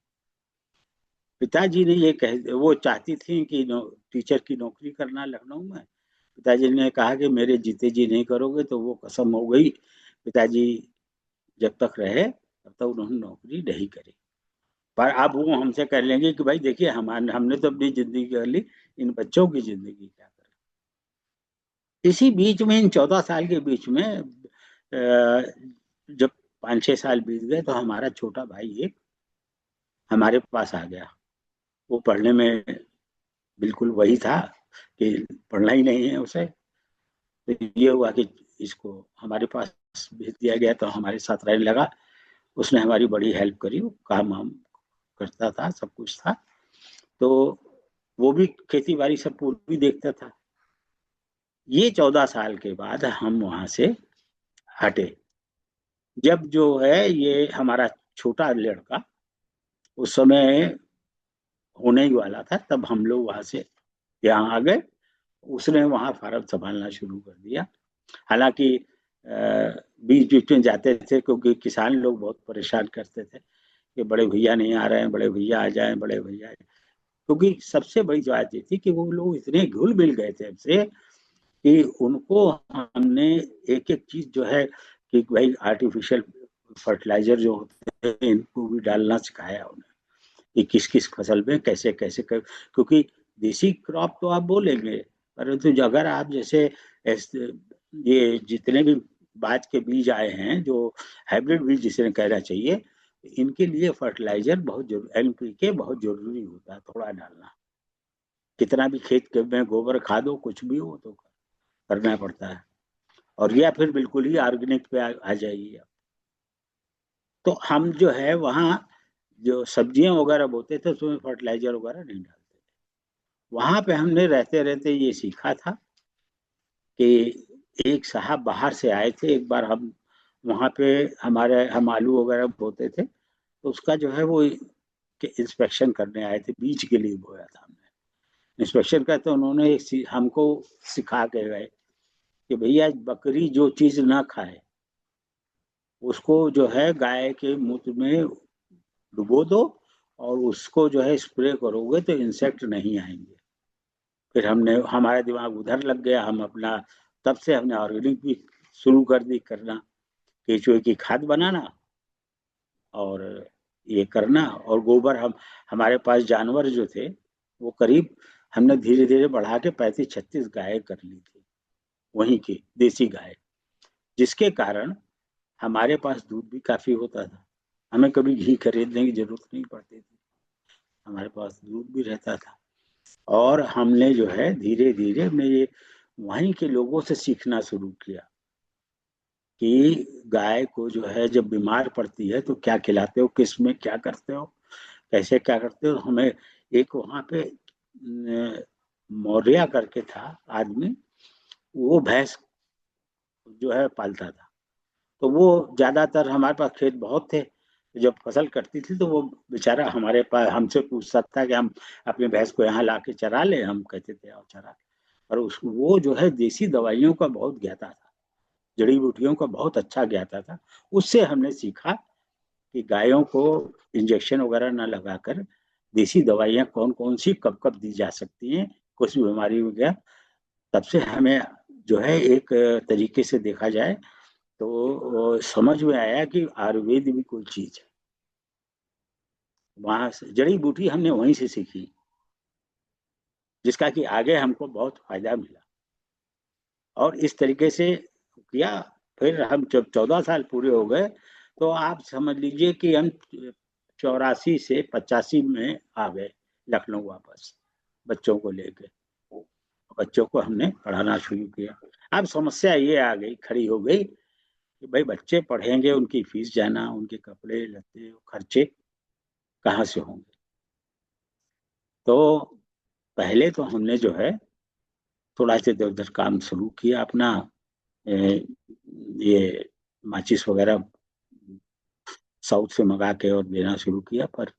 पिताजी ने ये कह वो चाहती थी कि टीचर की नौकरी करना लखनऊ में। पिताजी ने कहा कि मेरे जीते जी नहीं करोगे, तो वो कसम हो गई। पिताजी जब तक रहे तब तक उन्होंने नौकरी नहीं करी। पर अब वो हमसे कह लेंगे कि भाई देखिए हम हमने तो अपनी जिंदगी कर ली, इन बच्चों की जिंदगी क्या करें। इसी बीच में, इन 14 साल के बीच में, जब 5-6 साल बीत गए तो हमारा छोटा भाई एक हमारे पास आ गया। वो पढ़ने में बिल्कुल वही था कि पढ़ना ही नहीं है उसे। तो ये हुआ कि इसको हमारे पास भेज दिया गया, तो हमारे साथ रहने लगा। उसने हमारी बड़ी हेल्प करी, काम हम करता था, सब कुछ था। तो वो भी खेती बाड़ी सब पूरी देखता था। ये 14 साल के बाद हम वहां से हटे। जब जो है ये हमारा छोटा लड़का उस समय होने ही वाला था, तब हम लोग वहां से यहाँ आ गए। उसने वहां फार्म संभालना शुरू कर दिया। हालांकि बीच बीच में जाते थे, क्योंकि किसान लोग बहुत परेशान करते थे कि बड़े भैया नहीं आ रहे हैं, बड़े भैया आ जाएं, बड़े भैया। क्योंकि सबसे बड़ी बात ये थी कि वो लोग इतने घुल मिल गए थे हमसे कि उनको हमने एक एक चीज जो है कि भाई आर्टिफिशियल फर्टिलाइजर जो होते हैं इनको भी डालना सिखाया उन्हें कि किस किस फसल में कैसे कैसे क्योंकि देसी क्रॉप तो आप बोलेंगे, परंतु अगर आप जैसे ये जितने भी बाज के बीज आए हैं, जो हाइब्रिड बीज जिसे कहना चाहिए, इनके लिए फर्टिलाइजर बहुत जरूरी, एनपीके बहुत जरूरी होता है थोड़ा डालना। कितना भी खेत में गोबर खाद हो कुछ भी हो तो करना पड़ता है। और या फिर बिल्कुल ही ऑर्गेनिक पे आ जाइए। तो हम जो है वहाँ जो सब्जियां वगैरह बोते थे उसमें फर्टिलाइजर वगैरह नहीं डालते। वहां पे हमने रहते रहते ये सीखा था कि एक साहब बाहर से आए थे एक बार। हम वहां पे हम आलू वगैरह बोते थे, तो उसका जो है वो इंस्पेक्शन करने आए थे, बीज के लिए बोया था हमने। इंस्पेक्शन करते उन्होंने हमको सिखा के गए कि भैया बकरी जो चीज ना खाए उसको जो है गाय के मूत्र में डुबो दो, और उसको जो है स्प्रे करोगे तो इंसेक्ट नहीं आएंगे। फिर हमने हमारा दिमाग उधर लग गया। हम अपना तब से हमने ऑर्गेनिक भी शुरू कर दी करना, केचुए की खाद बनाना और ये करना। और गोबर हमारे पास जानवर जो थे वो करीब हमने धीरे धीरे बढ़ा के 35-36 गाय कर ली थी, वहीं की देसी गाय, जिसके कारण हमारे पास दूध भी काफी होता था। हमें कभी घी खरीदने की जरूरत नहीं पड़ती थी, हमारे पास दूध भी रहता था। और हमने जो है धीरे धीरे मेरे वहीं के लोगों से सीखना शुरू किया कि गाय को जो है जब बीमार पड़ती है तो क्या खिलाते हो, किस में क्या करते हो, कैसे क्या करते हो। हमें एक वहां पे मौर्या करके था आदमी, वो भैंस जो है पालता था। तो वो ज्यादातर, हमारे पास खेत बहुत थे, जब फसल कटती थी तो वो बेचारा हमारे पास हमसे पूछता था कि हम अपने भैंस को यहाँ ला के चरा ले। हम कहते थे आओ चरा। और वो जो है देसी दवाइयों का बहुत ज्ञाता था, जड़ी बूटियों का बहुत अच्छा ज्ञाता था। उससे हमने सीखा कि गायों को इंजेक्शन वगैरह न लगाकर देसी दवाइयाँ कौन कौन सी कब कब दी जा सकती हैं, कुछ भी बीमारी हो गया। तब से हमें जो है एक तरीके से देखा जाए तो समझ में आया कि आयुर्वेद भी कोई चीज है। वहां से जड़ी बूटी हमने वहीं से सीखी, जिसका कि आगे हमको बहुत फायदा मिला। और इस तरीके से किया। फिर हम जब 14 साल पूरे हो गए तो आप समझ लीजिए कि हम 84 से 85 में आ गए लखनऊ वापस, बच्चों को लेके। बच्चों को हमने पढ़ाना शुरू किया। अब समस्या ये आ गई, खड़ी हो गई कि भाई बच्चे पढ़ेंगे, उनकी फीस जाना, उनके कपड़े लत्ते खर्चे कहाँ से होंगे। तो पहले तो हमने जो है थोड़ा सा इधर उधर काम शुरू किया अपना, ये माचिस वगैरह साउथ से मंगा के और देना शुरू किया। पर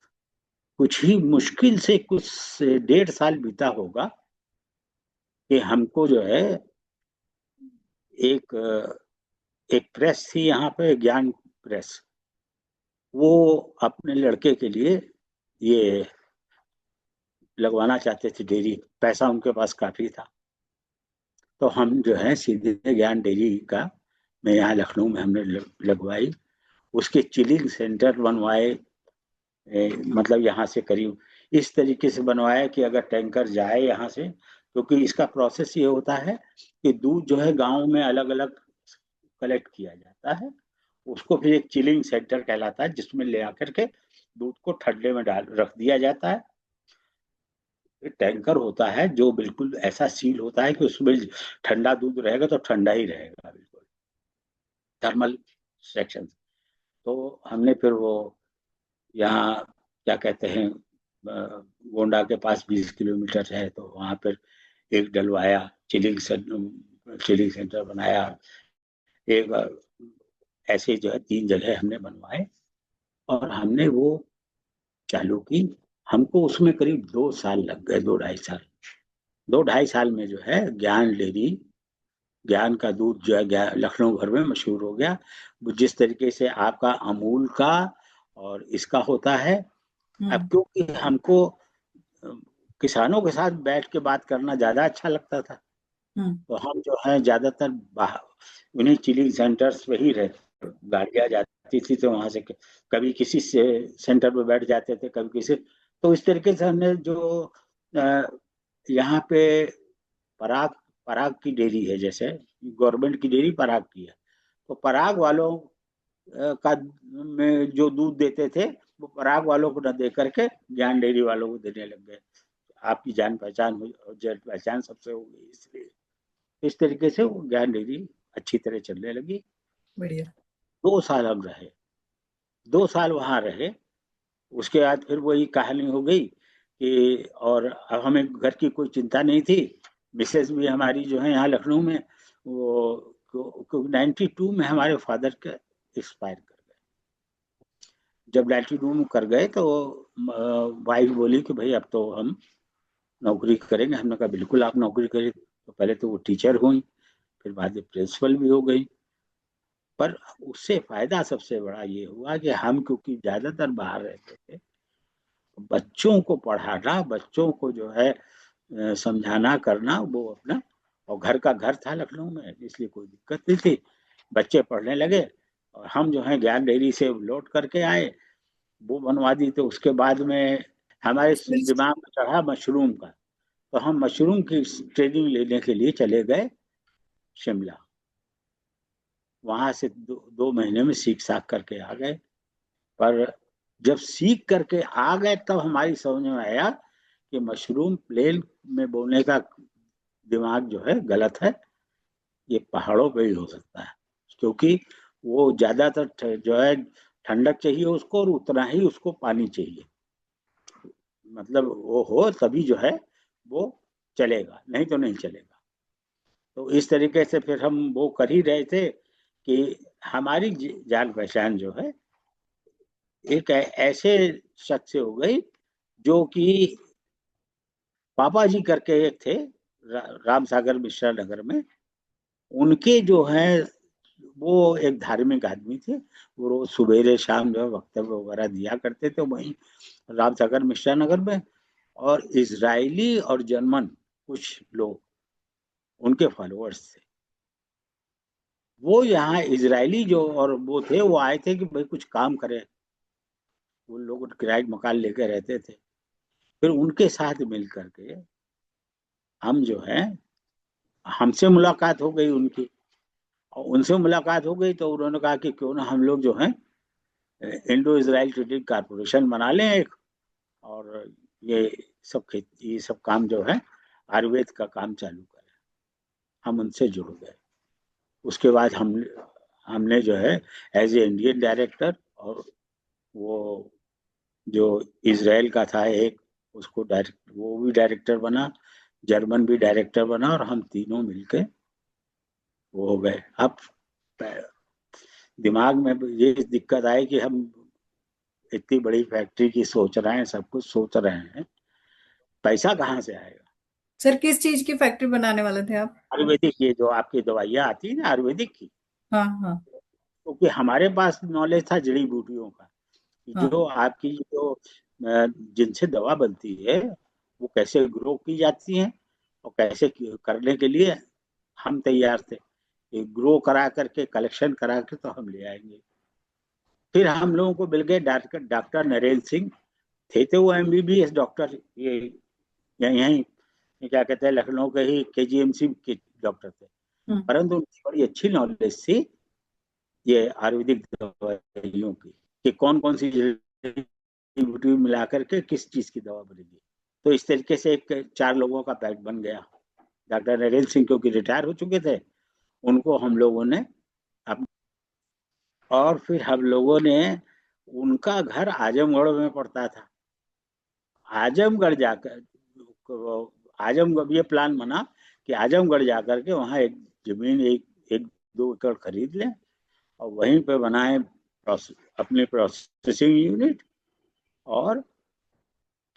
कुछ ही मुश्किल से कुछ 1.5 साल बीता होगा कि हमको जो है एक एक प्रेस थी यहाँ पे, ज्ञान प्रेस। वो अपने लड़के के लिए ये लगवाना चाहते थे डेयरी, पैसा उनके पास काफी था। तो हम जो है सीधे ज्ञान डेयरी का में यहाँ लखनऊ में हमने लगवाई। उसके चिलिंग सेंटर बनवाए, मतलब यहाँ से करीब इस तरीके से बनवाया कि अगर टैंकर जाए यहाँ से क्योंकि इसका प्रोसेस ये होता है कि दूध जो है गांव में अलग अलग कलेक्ट किया जाता है, उसको फिर एक चिलिंग सेंटर कहलाता है जिसमें ले आकर के दूध को ठंडे में डाल रख दिया जाता है। एक टैंकर होता है जो बिल्कुल ऐसा सील होता है कि उसमें ठंडा दूध रहेगा तो ठंडा ही रहेगा, बिल्कुल थर्मल सेक्शन। तो हमने फिर वो यहाँ क्या कहते हैं, गोंडा के पास 20 किलोमीटर है, तो वहाँ पर एक डलवाया, चिलिंग सेंटर बनाया। एक ऐसे जो है 3 जगह हमने बनवाए और हमने वो चालू की। हमको उसमें करीब 2 साल लग गए, 2 ढाई साल। 2 ढाई साल में जो है ज्ञान डेयरी, ज्ञान का दूध जो है लखनऊ भर में मशहूर हो गया। जिस तरीके से आपका अमूल का और इसका होता है। अब
हुँ,
क्योंकि हमको किसानों के साथ बैठ के बात करना ज्यादा अच्छा लगता था,
हुँ,
तो हम जो है ज्यादातर बाहर उन्हीं चिलिंग सेंटर्स पे ही रहते, गाड़ियां जाती थी तो वहां से कभी किसी से सेंटर पे बैठ जाते थे, कभी किसी। तो इस तरीके से हमने जो अ, यहाँ पे पराग पराग की डेयरी है, जैसे गवर्नमेंट की डेयरी पराग की है, तो पराग वालों का में जो दूध देते थे वो पराग वालों को न दे करके ज्ञान डेयरी वालों को देने लग गए। आपकी जान पहचान हुई और जान पहचान सबसे हो गई, इसलिए इस तरीके से वो ज्ञान डेयरी अच्छी तरह चलने लगी।
बढ़िया।
2 साल हम रहे, 2 साल वहां रहे। उसके बाद फिर वही कहानी हो गई कि, और अब हमें घर की कोई चिंता नहीं थी। मिसेज भी हमारी जो है यहाँ लखनऊ में, वो 92 में हमारे फादर के एक्सपायर कर गए। जब 92 में कर गए तो वाइफ बोली कि भाई अब तो हम नौकरी करेंगे। हमने कहा बिल्कुल आप नौकरी करें। तो पहले तो वो टीचर हुई, फिर बाद में प्रिंसिपल भी हो गई। पर उससे फायदा सबसे बड़ा ये हुआ कि हम क्योंकि ज्यादातर बाहर रहते थे, बच्चों को पढ़ाना, बच्चों को जो है समझाना करना वो अपना, और घर का घर था लखनऊ में, इसलिए कोई दिक्कत नहीं थी। बच्चे पढ़ने लगे और हम जो है ज्ञान डेयरी से लौट करके आए, वो बनवा दी। तो उसके बाद में हमारे
फिर
दिमाग में चढ़ा मशरूम का, तो हम मशरूम की ट्रेनिंग लेने के लिए चले गए शिमला। वहां से 2 महीने में सीख साख करके आ गए। पर जब सीख करके आ गए तब हमारी समझ में आया कि मशरूम प्लेन में बोने का दिमाग जो है गलत है। ये पहाड़ों पे ही हो सकता है, क्योंकि वो ज्यादातर जो है ठंडक चाहिए उसको और उतना ही उसको पानी चाहिए। मतलब वो हो तभी जो है वो चलेगा, नहीं तो नहीं चलेगा। तो इस तरीके से फिर हम वो कर ही रहे थे कि हमारी जान पहचान जो है एक ऐसे शख्स से हो गई जो कि पापा जी करके एक थे, राम सागर मिश्रा नगर में। उनके जो है वो एक धार्मिक आदमी थे। वो रोज सवेरे शाम जो है वक्तव्य वगैरह दिया करते थे वहीं राम सागर मिश्रा नगर में। और इजरायली और जर्मन कुछ लोग उनके फॉलोअर्स थे। वो यहाँ इजरायली जो और वो थे, वो आए थे कि भाई कुछ काम करें। वो लोग किराए मकान लेके रहते थे। फिर उनके साथ मिल करके हम जो है, हमसे मुलाकात हो गई उनकी, और उनसे मुलाकात हो गई तो उन्होंने कहा कि क्यों ना हम लोग जो है इंडो इसराइल ट्रेडिंग कारपोरेशन बना लें एक, और ये ये सब काम जो है आयुर्वेद का काम चालू करें। हम उनसे जुड़ गए। उसके बाद हमने जो है एज ए इंडियन डायरेक्टर, और वो जो इसराइल का था एक, उसको डायरेक्ट वो भी डायरेक्टर बना, जर्मन भी डायरेक्टर बना, और हम तीनों मिलके वो हो गए। अब दिमाग में ये दिक्कत आई कि हम इतनी बड़ी फैक्ट्री की सोच रहे हैं, सब कुछ सोच रहे हैं, पैसा कहाँ से आएगा।
सर किस चीज़ की फैक्ट्री बनाने वाले थे आप?
आयुर्वेदिक, ये जो आपकी दवाइयाँ आती है ना आयुर्वेदिक की,
हाँ, हाँ,
क्योंकि हमारे पास नॉलेज था जड़ी बूटियों का, कि
हाँ।
जो आपकी जो जिनसे दवा बनती है वो कैसे ग्रो की जाती है, और कैसे करने के लिए हम तैयार थे। ग्रो करा करके कलेक्शन करा के तो हम ले आएंगे। फिर हम लोगों को मिल गए डॉक्टर डॉक्टर नरेंद्र सिंह। थे तो वो एमबीबीएस डॉक्टर, ये यहीं क्या कहते हैं, लखनऊ के ही केजीएमसी के डॉक्टर थे,
हम्म।
परंतु उनकी बड़ी अच्छी नॉलेज थी ये आयुर्वेदिक दवाइयों की, कि कौन कौन सी जड़ी मिला करके किस चीज की दवा बनेगी। तो इस तरीके से एक 4 लोगों का पैक बन गया। डॉक्टर नरेंद्र सिंह क्योंकि रिटायर हो चुके थे, उनको हम लोगों ने अप, और फिर हम लोगों ने, उनका घर आजमगढ़ में पड़ता था, आजमगढ़ जाकर, आजमगढ़ ये प्लान बना कि आजमगढ़ जाकर के वहाँ एक जमीन, एक 2 एकड़ खरीद लें और वहीं पे बनाए अपने प्रोसेसिंग यूनिट, और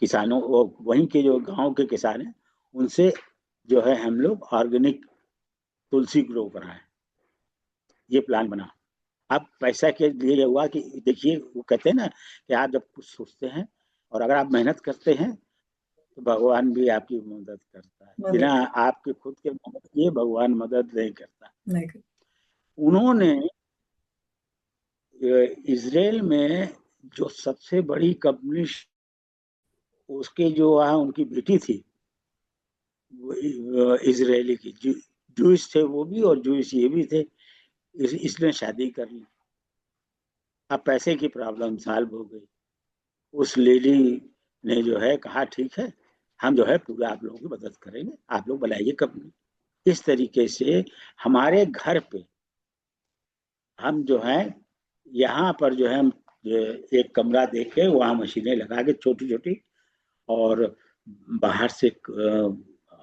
किसानों, वो वहीं के जो गांव के किसान हैं उनसे जो है हम लोग ऑर्गेनिक तुलसी ग्रो कराएं। ये प्लान बना। अब पैसा के लिए हुआ कि देखिए, वो कहते हैं ना कि आप जब कुछ सोचते हैं और अगर आप मेहनत करते हैं तो भगवान भी आपकी मदद करता है, बिना
मदद।
आपके खुद के मदद किए भगवान मदद नहीं करता।
नहीं।
उन्होंने इसराइल में जो सबसे बड़ी कंपनी, उसके जो वहाँ उनकी बेटी थी, इसराइली की, जूस थे वो भी और जूस ये भी थे, इसने शादी कर ली। अब पैसे की प्रॉब्लम सॉल्व हो गई। उस लेडी ने जो है कहा ठीक है, हम जो है पूरा आप लोगों की मदद करेंगे, आप लोग बनाइए कंपनी। इस तरीके से हमारे घर पे हम जो है, यहाँ पर जो है हम एक कमरा देख के वहाँ मशीनें लगा के छोटी छोटी, और बाहर से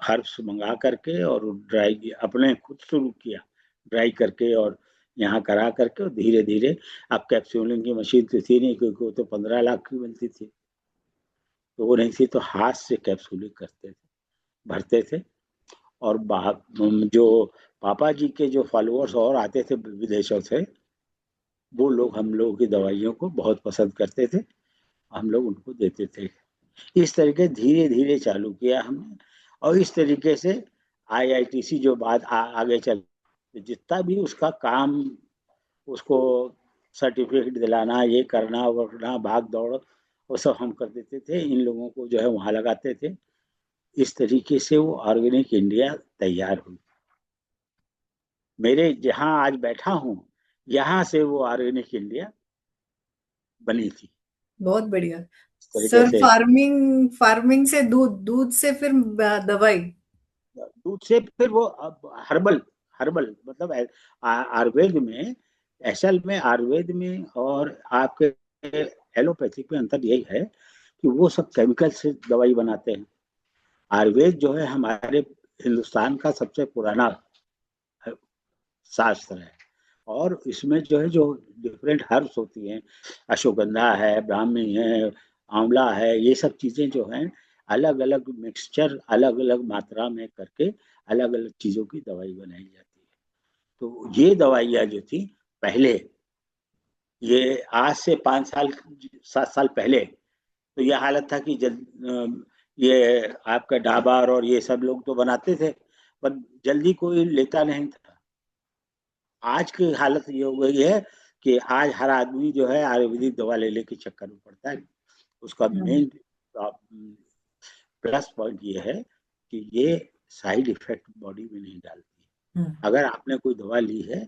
हर्ब्स मंगा करके और ड्राई अपने खुद शुरू किया, ड्राई करके और यहाँ करा करके, और धीरे धीरे, अब कैप्सूलिंग की मशीन तो थी नहीं क्योंकि वो तो 15 लाख की बनती थी, तो वो नहीं थी, तो हाथ से कैप्सूलिंग करते थे, भरते थे। और जो पापा जी के जो फॉलोअर्स और आते थे विदेशों से, वो लोग हम लोगों की दवाइयों को बहुत पसंद करते थे, हम लोग उनको देते थे। इस तरीके धीरे धीरे चालू किया हमने। और इस तरीके से आईआईटीसी जो आगे चल, जितना भी उसका काम, उसको सर्टिफिकेट दिलाना, ये करना वो करना, भाग दौड़, वो सब हम कर देते थे, इन लोगों को जो है वहां लगाते थे। इस तरीके से वो ऑर्गेनिक इंडिया तैयार हुई। मेरे जहां आज बैठा हूँ, यहाँ से वो ऑर्गेनिक इंडिया बनी थी।
बहुत बढ़िया।
इस तरीके
सर,
से
फार्मिंग फार्मिंग से दूध, दूध से फिर दवाई।
दूध से फिर वो हर्बल, हर्बल मतलब आयुर्वेद में, असल में आयुर्वेद में और आपके एलोपैथिक में अंतर यही है कि वो सब केमिकल से दवाई बनाते हैं। आयुर्वेद जो है हमारे हिंदुस्तान का सबसे पुराना शास्त्र है, और इसमें जो है, जो डिफरेंट हर्ब्स होती हैं, अश्वगंधा है, ब्राह्मी है, आंवला है, ये सब चीजें जो हैं, अलग अलग मिक्सचर, अलग अलग मात्रा में करके अलग अलग चीजों की दवाई बनाई जाती है। तो ये दवाइयाँ जो थी पहले, ये आज से 5 साल 7 साल पहले तो ये हालत था कि ये आपका डाबर और ये सब लोग तो बनाते थे, पर जल्दी कोई लेता नहीं था। आज की हालत ये हो गई है कि आज हर आदमी जो है आयुर्वेदिक दवा लेने के चक्कर में पड़ता है। उसका
हम्म।
मेन प्लस पॉइंट ये है कि ये साइड इफेक्ट बॉडी में नहीं डालती।
हम्म।
अगर आपने कोई दवा ली है,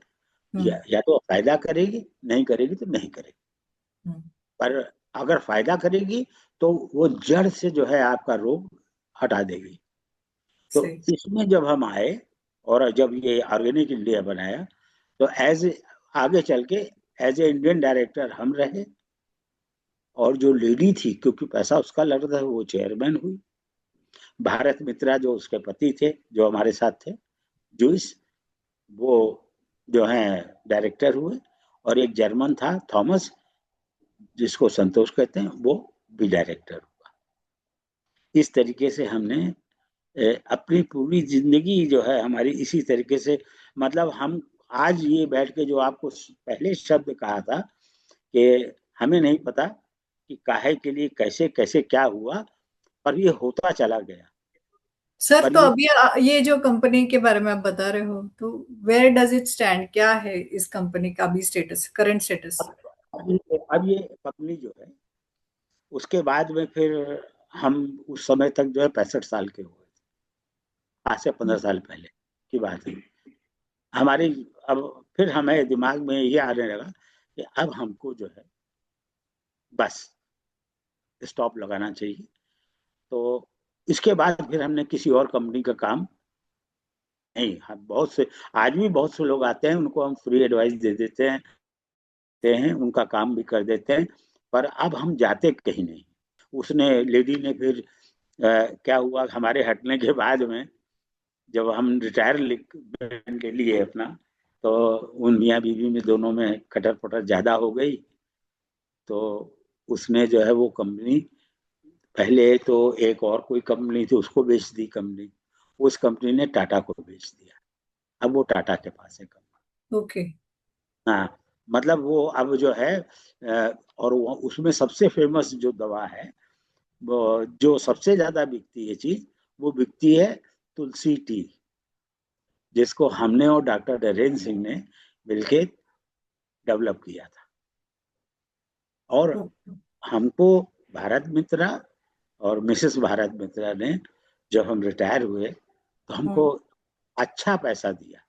हम्म।
या तो फायदा करेगी, नहीं करेगी तो नहीं करेगी,
हम्म।
पर अगर फायदा करेगी तो वो जड़ से जो है आपका रोग हटा देगी। तो
सही।
इसमें जब हम आए और जब ये ऑर्गेनिक इंडिया बनाया, तो एज आगे चल के एज ए इंडियन डायरेक्टर हम रहे, और जो लेडी थी क्योंकि पैसा उसका लग रहा था, वो चेयरमैन हुई। भारत मित्रा जो उसके पति थे, जो हमारे साथ थे, जूस, वो जो है डायरेक्टर हुए, और एक जर्मन था थॉमस, जिसको संतोष कहते हैं, वो भी डायरेक्टर हुआ। इस तरीके से हमने अपनी पूरी जिंदगी जो है हमारी इसी तरीके से, मतलब हम आज ये बैठ के जो आपको पहले शब्द कहा था कि हमें नहीं पता कि काहे के लिए कैसे कैसे क्या हुआ, पर ये होता चला गया।
सर,
पर
तो
ये
अभी ये जो कंपनी के बारे में आप बता रहे हो, तो वेयर डज इट स्टैंड, क्या है इस कंपनी का अभी स्टेटस, करंट स्टेटस?
अब ये कंपनी जो है, उसके बाद में फिर हम उस समय तक जो है 65 साल के हुए। आज से 15 साल पहले की बात है हमारी। अब फिर हमें दिमाग में ये आने लगा कि अब हमको जो है बस स्टॉप लगाना चाहिए। तो इसके बाद फिर हमने किसी और कंपनी का काम नहीं, हम बहुत से, आज भी बहुत से लोग आते हैं, उनको हम फ्री एडवाइस दे देते हैं, उनका काम भी कर देते हैं, पर अब हम जाते कहीं नहीं। उसने लेडी ने फिर क्या हुआ, हमारे हटने के बाद में जब हम रिटायर ले लिए अपना, तो उन मियाँ बीवी में दोनों में कटर पटर ज्यादा हो गई। तो उसने जो है वो कंपनी, पहले तो एक और कोई कंपनी थी उसको बेच दी कंपनी, उस कंपनी ने टाटा को बेच दिया। अब वो टाटा के पास है कंपनी।
ओके।
हाँ, मतलब वो अब जो है और वो उसमें सबसे फेमस जो दवा है, वो जो सबसे ज्यादा बिकती है चीज, वो बिकती है तुलसी टी, जिसको हमने और डॉक्टर नरेंद्र सिंह ने मिलके डेवलप किया था। और हमको भारत मित्रा और मिसेस भारत मित्रा ने, जब हम रिटायर हुए तो हमको अच्छा पैसा दिया,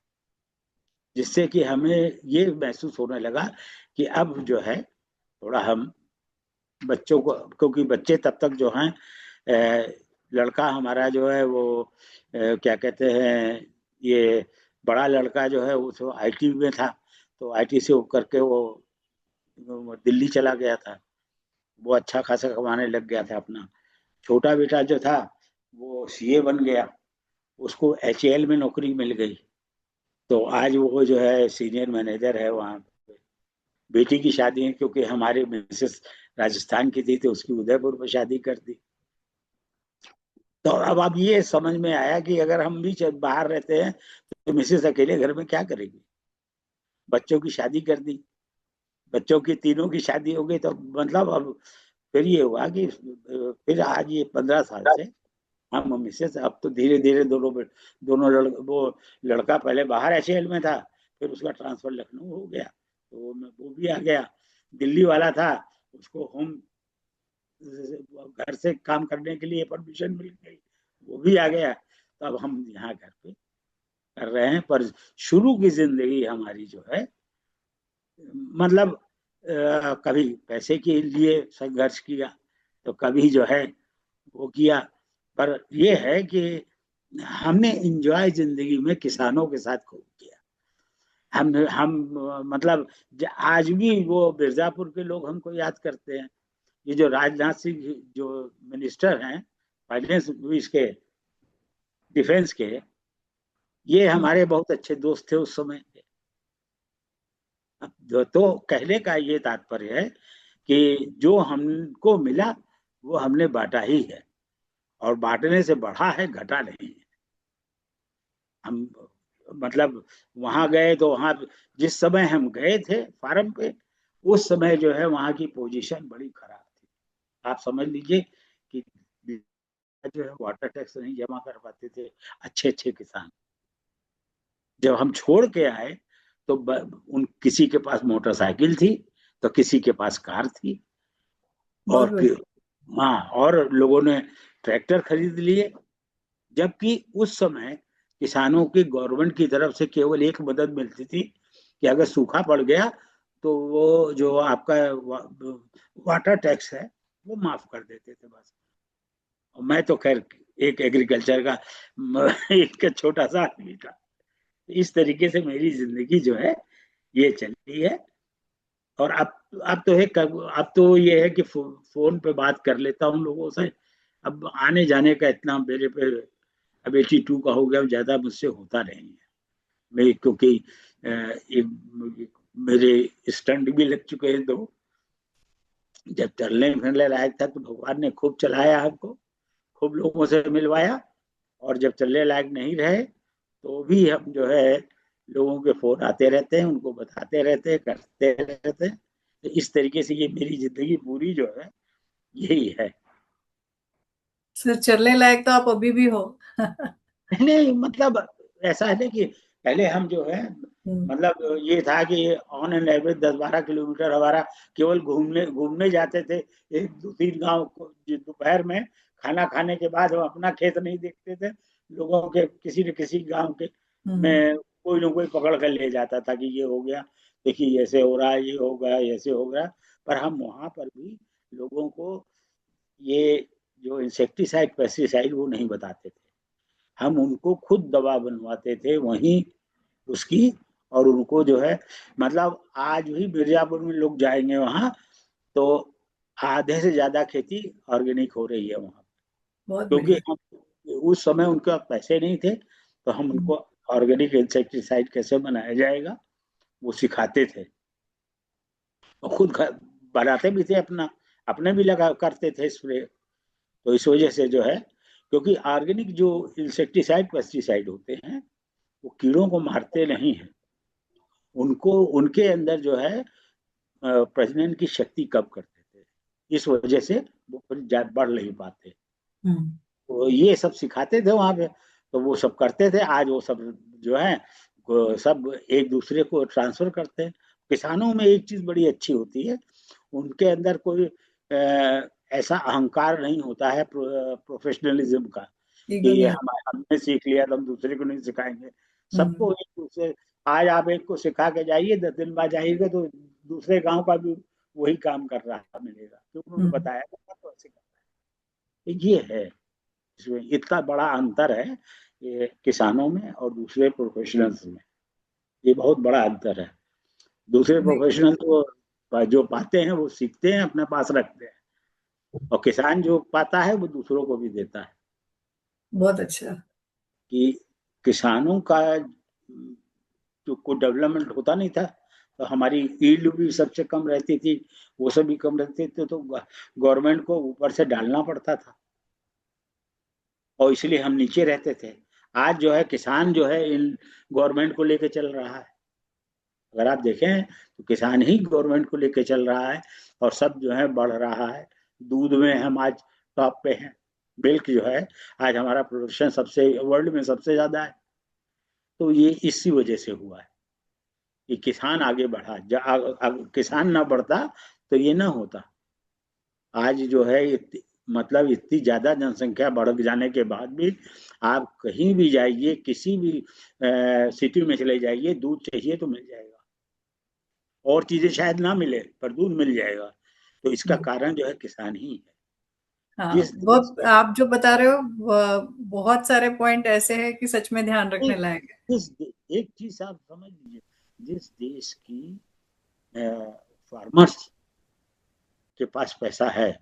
जिससे कि हमें ये महसूस होने लगा कि अब जो है थोड़ा हम बच्चों को, क्योंकि बच्चे तब तक जो हैं, लड़का हमारा जो है वो क्या कहते हैं, ये बड़ा लड़का जो है वो तो आईटी में था, तो आईटी से होकर के वो दिल्ली चला गया था, वो अच्छा खासा कमाने लग गया था अपना। छोटा बेटा जो था वो सीए बन गया, उसको एचएएल में नौकरी मिल गई, तो आज वो जो है सीनियर मैनेजर है वहाँ। बेटी की शादी है, क्योंकि हमारे मिसेस राजस्थान की थी तो उसकी उदयपुर में शादी कर दी। तो अब ये समझ में आया कि अगर हम भी बाहर रहते हैं तो मिसेस अकेले घर में क्या करेगी। बच्चों की शादी कर दी, बच्चों की तीनों की शादी हो गई, तो मतलब अब फिर ये हुआ कि फिर आज ये 15 साल से हम मिसेस, अब तो धीरे धीरे दोनों वो लड़का पहले बाहर एचएएल में था, फिर उसका ट्रांसफर लखनऊ हो गया, तो वो भी आ गया। दिल्ली वाला था, उसको होम, घर से काम करने के लिए परमिशन मिल गई, वो भी आ गया। तो अब हम यहाँ घर पे कर रहे हैं, पर शुरू की जिंदगी हमारी जो है, मतलब कभी पैसे के लिए संघर्ष किया, तो कभी जो है वो किया, पर ये है कि हमने इंजॉय जिंदगी में किसानों के साथ खूब किया। हम मतलब आज भी वो मिर्जापुर के लोग हमको याद करते हैं। ये जो राजनाथ सिंह जो मिनिस्टर हैं फाइनेंस इसके, डिफेंस के, ये हमारे बहुत अच्छे दोस्त थे उस समय के। तो कहने का ये तात्पर्य है कि जो हमको मिला वो हमने बांटा ही है, और बांटने से बढ़ा है, घटा नहीं है। हम मतलब वहां गए तो वहां जिस समय हम गए थे फार्म पे, उस समय जो है वहां की पोजीशन बड़ी खराब थी। आप समझ लीजिए कि जो है वाटर टैक्स नहीं जमा कर पाते थे अच्छे अच्छे किसान। जब हम छोड़ के आए तो उन किसी के पास मोटरसाइकिल थी, तो किसी के पास कार थी,
बहुत
और
बढ़िया।
हाँ, और लोगों ने ट्रैक्टर खरीद लिए। जबकि उस समय किसानों की गवर्नमेंट की तरफ से केवल एक मदद मिलती थी कि अगर सूखा पड़ गया तो वो जो आपका वाटर टैक्स है वो माफ कर देते थे बस। और मैं तो खैर एक एग्रीकल्चर का एक छोटा सा आदमी था। इस तरीके से मेरी जिंदगी जो है ये चली है। और अब तो है, अब तो ये है कि फोन पे बात कर लेता हूँ लोगों से। अब आने जाने का इतना मेरे पे, अब 82 का हो गया, ज्यादा मुझसे होता नहीं है। मैं क्योंकि मेरे स्टंट भी लग चुके हैं, तो जब चलने फिरने लायक था तो भगवान ने खूब चलाया हमको, खूब लोगों से मिलवाया। और जब चलने लायक नहीं रहे तो भी हम जो है लोगों के फोन आते रहते हैं, उनको बताते रहते हैं, करते रहते हैं। तो इस तरीके से ये मेरी जिंदगी पूरी जो है यही है।
सर चलने लायक तो आप अभी भी हो।
नहीं मतलब ऐसा है ना कि पहले हम जो है,
हम्म।
मतलब ये था कि ऑन एन एवरेज 10-12 किलोमीटर हमारा केवल घूमने घूमने जाते थे। एक दो तीन गांव को दोपहर में खाना खाने के बाद हम अपना खेत नहीं देखते थे, लोगों के किसी न किसी गांव के
हम्म।
में कोई ना कोई पकड़ कर ले जाता था कि ये हो गया, देखिए ऐसे हो रहा है, ये हो गया, ऐसे हो गया। पर हम वहां पर भी लोगों को ये जो इंसेक्टिसाइड पेस्टिसाइड वो नहीं बताते थे। हम उनको खुद दवा बनवाते थे वहीं उसकी, और उनको जो है, मतलब आज भी मिर्जापुर में लोग जाएंगे वहां तो आधे से ज्यादा खेती ऑर्गेनिक हो रही है वहां।
बहुत
क्योंकि
बढ़िया।
हम उस समय उनके पास पैसे नहीं थे, तो हम
हम्म।
उनको ऑर्गेनिक इंसेक्टिसाइड कैसे बनाया जाएगा वो सिखाते थे। और खुद बनाते भी थे, अपना अपने भी लगा करते थे स्प्रे। तो इस वजह से जो है, क्योंकि ऑर्गेनिक जो इंसेक्टिसाइड पेस्टिसाइड होते हैं वो कीड़ों को मारते नहीं हैं, उनको उनके अंदर जो है प्रजनन की शक्ति कम कर देते हैं। इस वजह से वो फिर बढ़ नहीं पाते।
हम्म।
तो ये सब सिखाते थे वहां पे, तो वो सब करते थे। आज वो सब जो है सब एक दूसरे को ट्रांसफर करते हैं। किसानों में एक चीज बड़ी अच्छी होती है, उनके अंदर कोई ऐसा अहंकार नहीं होता है प्रोफेशनलिज्म का, कि
ईगो
ये
नहीं
हम हमने सीख लिया तो हम दूसरे को नहीं सिखाएंगे।
होता।
सबको एक दूसरे, आज आप एक को सिखा के जाइए, 10 दिन बाद जाइएगा तो दूसरे गांव का भी वही काम कर रहा मिलेगा, क्योंकि उन्होंने
हम्म।
बताया था तो ऐसे करना है। ये है, इसमें इतना बड़ा अंतर है ये किसानों में और दूसरे प्रोफेशनल्स में। ये बहुत बड़ा अंतर है। दूसरे
नहीं,
प्रोफेशनल तो जो पाते हैं वो सीखते हैं, अपने पास रखते हैं, और किसान जो पाता है वो दूसरों को भी देता है।
बहुत अच्छा।
कि किसानों का जो कोई डेवलपमेंट होता नहीं था, तो हमारी ईल्ड भी सबसे कम रहती थी, वो सब भी कम रहते थे, तो गवर्नमेंट को ऊपर से डालना पड़ता था, और इसलिए हम नीचे रहते थे। आज जो है किसान जो है इन गवर्नमेंट को लेके चल रहा है। अगर आप देखें तो किसान ही गवर्नमेंट को लेके चल रहा है, और सब जो है बढ़ रहा है। दूध में हम आज टॉप पे हैं, मिल्क जो है आज हमारा प्रोडक्शन सबसे वर्ल्ड में सबसे ज्यादा है। तो ये इसी वजह से हुआ है कि किसान आगे बढ़ा। किसान ना बढ़ता तो ये ना होता। आज जो है मतलब इतनी ज्यादा जनसंख्या बढ़ जाने के बाद भी आप कहीं भी जाइए, किसी भी सिटी में चले जाइए, दूध चाहिए तो मिल जाएगा। और चीजें शायद ना मिले पर दूध मिल जाएगा। तो इसका
हम्म।
कारण जो है किसान ही है।
हाँ,
जिस देश
बहुत
के
आप जो बता रहे हो बहुत सारे पॉइंट ऐसे हैं कि सच में ध्यान रखने
एक
लायक है।
एक चीज आप समझ लीजिए, जिस देश की फार्मर्स के पास पैसा है,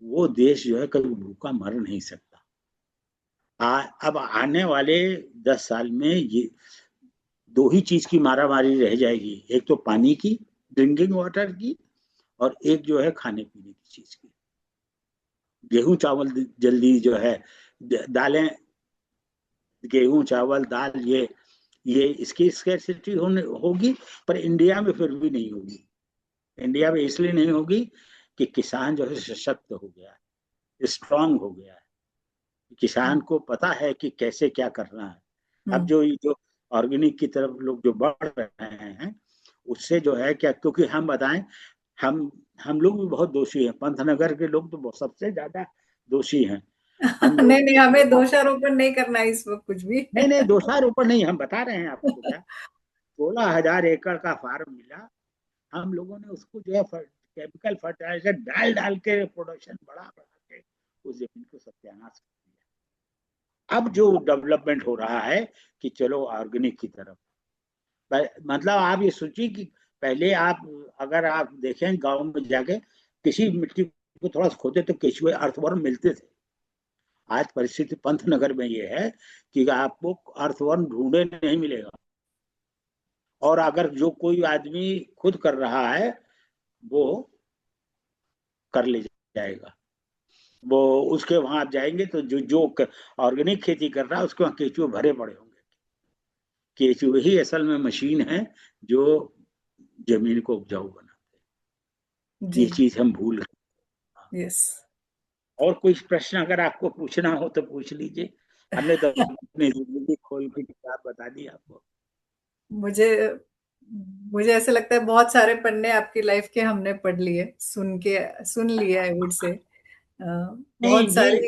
वो देश जो है कभी भूखा मर नहीं सकता। अब आने वाले 10 साल में ये दो ही चीज की मारा मारी रह जाएगी, एक तो पानी की, ड्रिंकिंग वाटर की, और एक जो है खाने पीने की चीज की। गेहूं चावल जल्दी जो है, दालें, गेहूं चावल दाल, ये इसकी स्कैरसिटी होने होगी, पर इंडिया में फिर भी नहीं होगी। इंडिया में इसलिए नहीं होगी कि किसान जो है सशक्त हो गया है, स्ट्रांग हो गया है। किसान को पता है कि कैसे क्या करना है। अब
हम्म।
जो ऑर्गेनिक की तरफ लोग जो बढ़ रहे हैं, उससे जो है क्या, क्योंकि हम बताएं, हम हम लोग भी बहुत दोषी हैं, पंतनगर के लोग तो सबसे ज्यादा दोषी हैं। हम लोग
नहीं नहीं, हमें दोषारोपण नहीं करना है इस वक्त कुछ भी।
नहीं नहीं, दोषारोपण नहीं, हम बता रहे हैं आपको क्या। 16,000 एकड़ का फार्म मिला, हम लोगों ने उसको जो है केमिकल फर्टिलाइजर डाल डाल के प्रोडक्शन बढ़ा बढ़ा के उस जमीन को सत्यानाश कर दिया। अब जो डेवलपमेंट हो रहा है कि चलो ऑर्गेनिक की तरफ, मतलब आप ये सोचिए कि पहले आप, अगर आप देखें गांव में जाके किसी मिट्टी को थोड़ा सा खोदे तो केचुए अर्थवर्म मिलते थे। आज परिस्थिति पंतनगर में ये है कि आपको अर्थवर्म ढूंढे नहीं मिलेगा। और अगर जो कोई आदमी खुद कर रहा है वो कर ले जाएगा। वो उसके वहां आप जाएंगे तो जो जो ऑर्गेनिक खेती कर रहा है उसके वहां केचुए भरे पड़े होंगे। केचुए ही असल में मशीन है जो जमीन को उपजाऊ बनाते हैं।
जी।
ये चीज हम भूल गए।
यस।
और कोई प्रश्न अगर आपको पूछना हो तो पूछ लीजिए। हमने तो अपनी जिंदगी खोल के किताब बता दी आपको।
मुझे मुझे ऐसे लगता है बहुत सारे पन्ने आपकी लाइफ के हमने पढ़ लिए, सुन लिए, आई वुड से
नहीं,
बहुत सारी।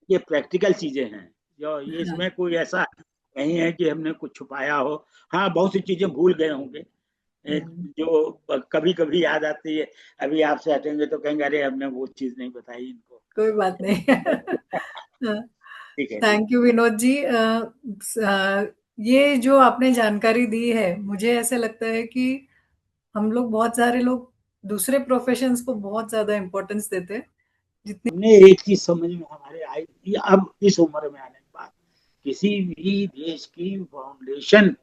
ये प्रैक्टिकल चीजें हैं। जो ये
हाँ,
इसमें कोई ऐसा नहीं है कि हमने कुछ छुपाया हो। हाँ, बहुत सी चीजें भूल गए होंगे,
हुँ,
जो कभी कभी याद आती है। अभी आपसे हटेंगे तो कहेंगे अरे हमने वो चीज नहीं बताई इनको।
कोई बात नहीं। हाँ,
ठीक है, ठीक
थैंक यू विनोद जी। ये जो आपने जानकारी दी है, मुझे ऐसा लगता है कि हम लोग बहुत सारे लोग दूसरे प्रोफ़ेशंस को बहुत ज़्यादा इम्पोर्टेंस देते हैं, जितनी
हमने एक चीज समझ में हमारे आई कि अब इस उम्र में आने के बाद किसी भी देश की फाउंडेशन,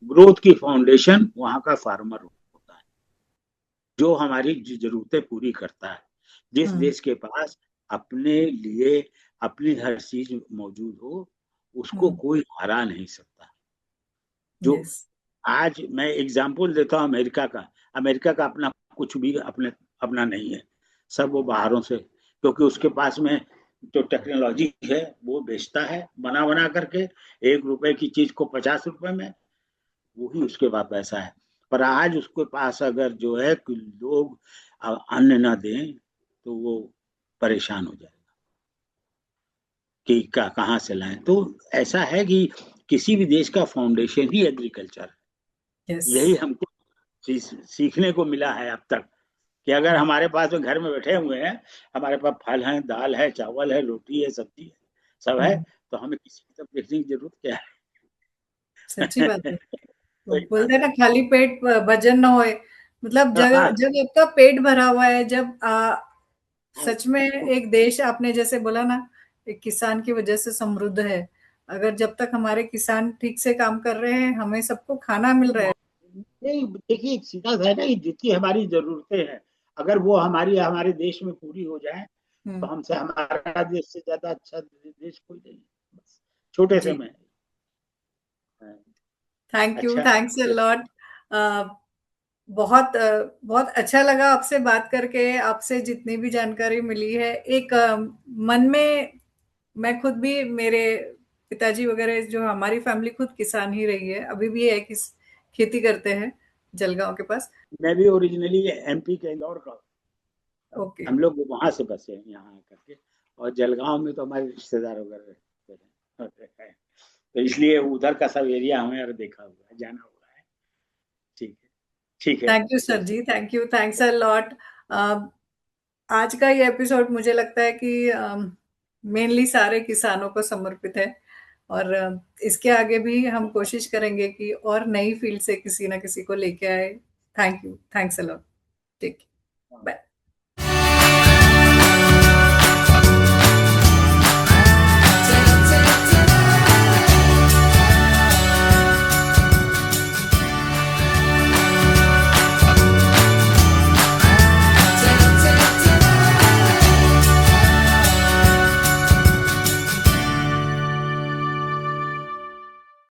ग्रोथ की फाउंडेशन वहां का फार्मर होता है, जो हमारी जरूरतें पूरी करता है। जिस
हुँ,
देश के पास अपने लिए अपनी हर चीज मौजूद हो, उसको
हुँ,
कोई हरा नहीं सकता। जो
यस,
आज मैं एग्जांपल देता हूँ अमेरिका का। अमेरिका का अपना कुछ भी अपना नहीं है, सब वो बाहरों से, क्योंकि उसके पास में जो टेक्नोलॉजी है वो बेचता है बना बना करके, 1 रुपए की चीज को 50 रुपए में, वही उसके पास पैसा है। पर आज उसके पास अगर जो है कि लोग अन्न न दें तो वो परेशान हो जाए कि कहाँ से लाएं। तो ऐसा है कि किसी भी देश का फाउंडेशन ही एग्रीकल्चर है।
यस,
यही हमको सीखने को मिला है अब तक, कि अगर हमारे पास में घर में बैठे हुए हैं, हमारे पास फल है, दाल है, चावल है, रोटी है, सब्जी है, सब है,
हुँ,
तो हमें किसी की तरफ देखने की जरूरत क्या
सच्ची बात है।
है।
तो
कोई बात
बोलते हैं ना, खाली पेट भजन ना होए। मतलब
है।
जब
हाँ,
जब आपका पेट भरा हुआ है, जब
हाँ,
सच में एक देश, आपने जैसे बोला ना, एक किसान की वजह से समृद्ध है। अगर जब तक हमारे किसान ठीक से काम कर रहे हैं, हमें सबको खाना मिल रहा है।
नहीं देखिए, सीधा सा है ना कि जितनी हमारी जरूरतें हैं, अगर वो हमारे देश में पूरी हो जाए, तो
हुँ,
हमसे हमारा देश से ज्यादा अच्छा देश कोई नहीं है। बस छोटे से
जी।
में। हाँ,
थैंक यू,
अच्छा।
Thanks a lot. अ, बहुत अच्छा लगा आपसे बात करके, आपसे जितनी भी जानकारी मिली है, एक मन में, मैं खुद भी, मेरे पिताजी वगैरह, जो हमारी फैमिली खुद किसान ही रही है, अभी भी है, किस खेती करते हैं जलगांव के पास।
मैं भी ओरिजिनली एमपी के इंदौर का।
ओके,
हम लोग वहां से बसे हैं यहाँ आकर के, और जलगांव में तो हमारे रिश्तेदार वगैरह रहते हैं, तो इसलिए उधर का सब एरिया हमें देखा हुआ है, जाना हुआ है। ठीक है, ठीक है।
Thank you sir ji, thank you, thanks a lot. आज का ये एपिसोड मुझे लगता है कि मेनली सारे किसानों को समर्पित है, और इसके आगे भी हम कोशिश करेंगे कि और नई फील्ड से किसी ना किसी को लेके आए। Thank you, thanks a lot. Take,
हाँ।
बाय।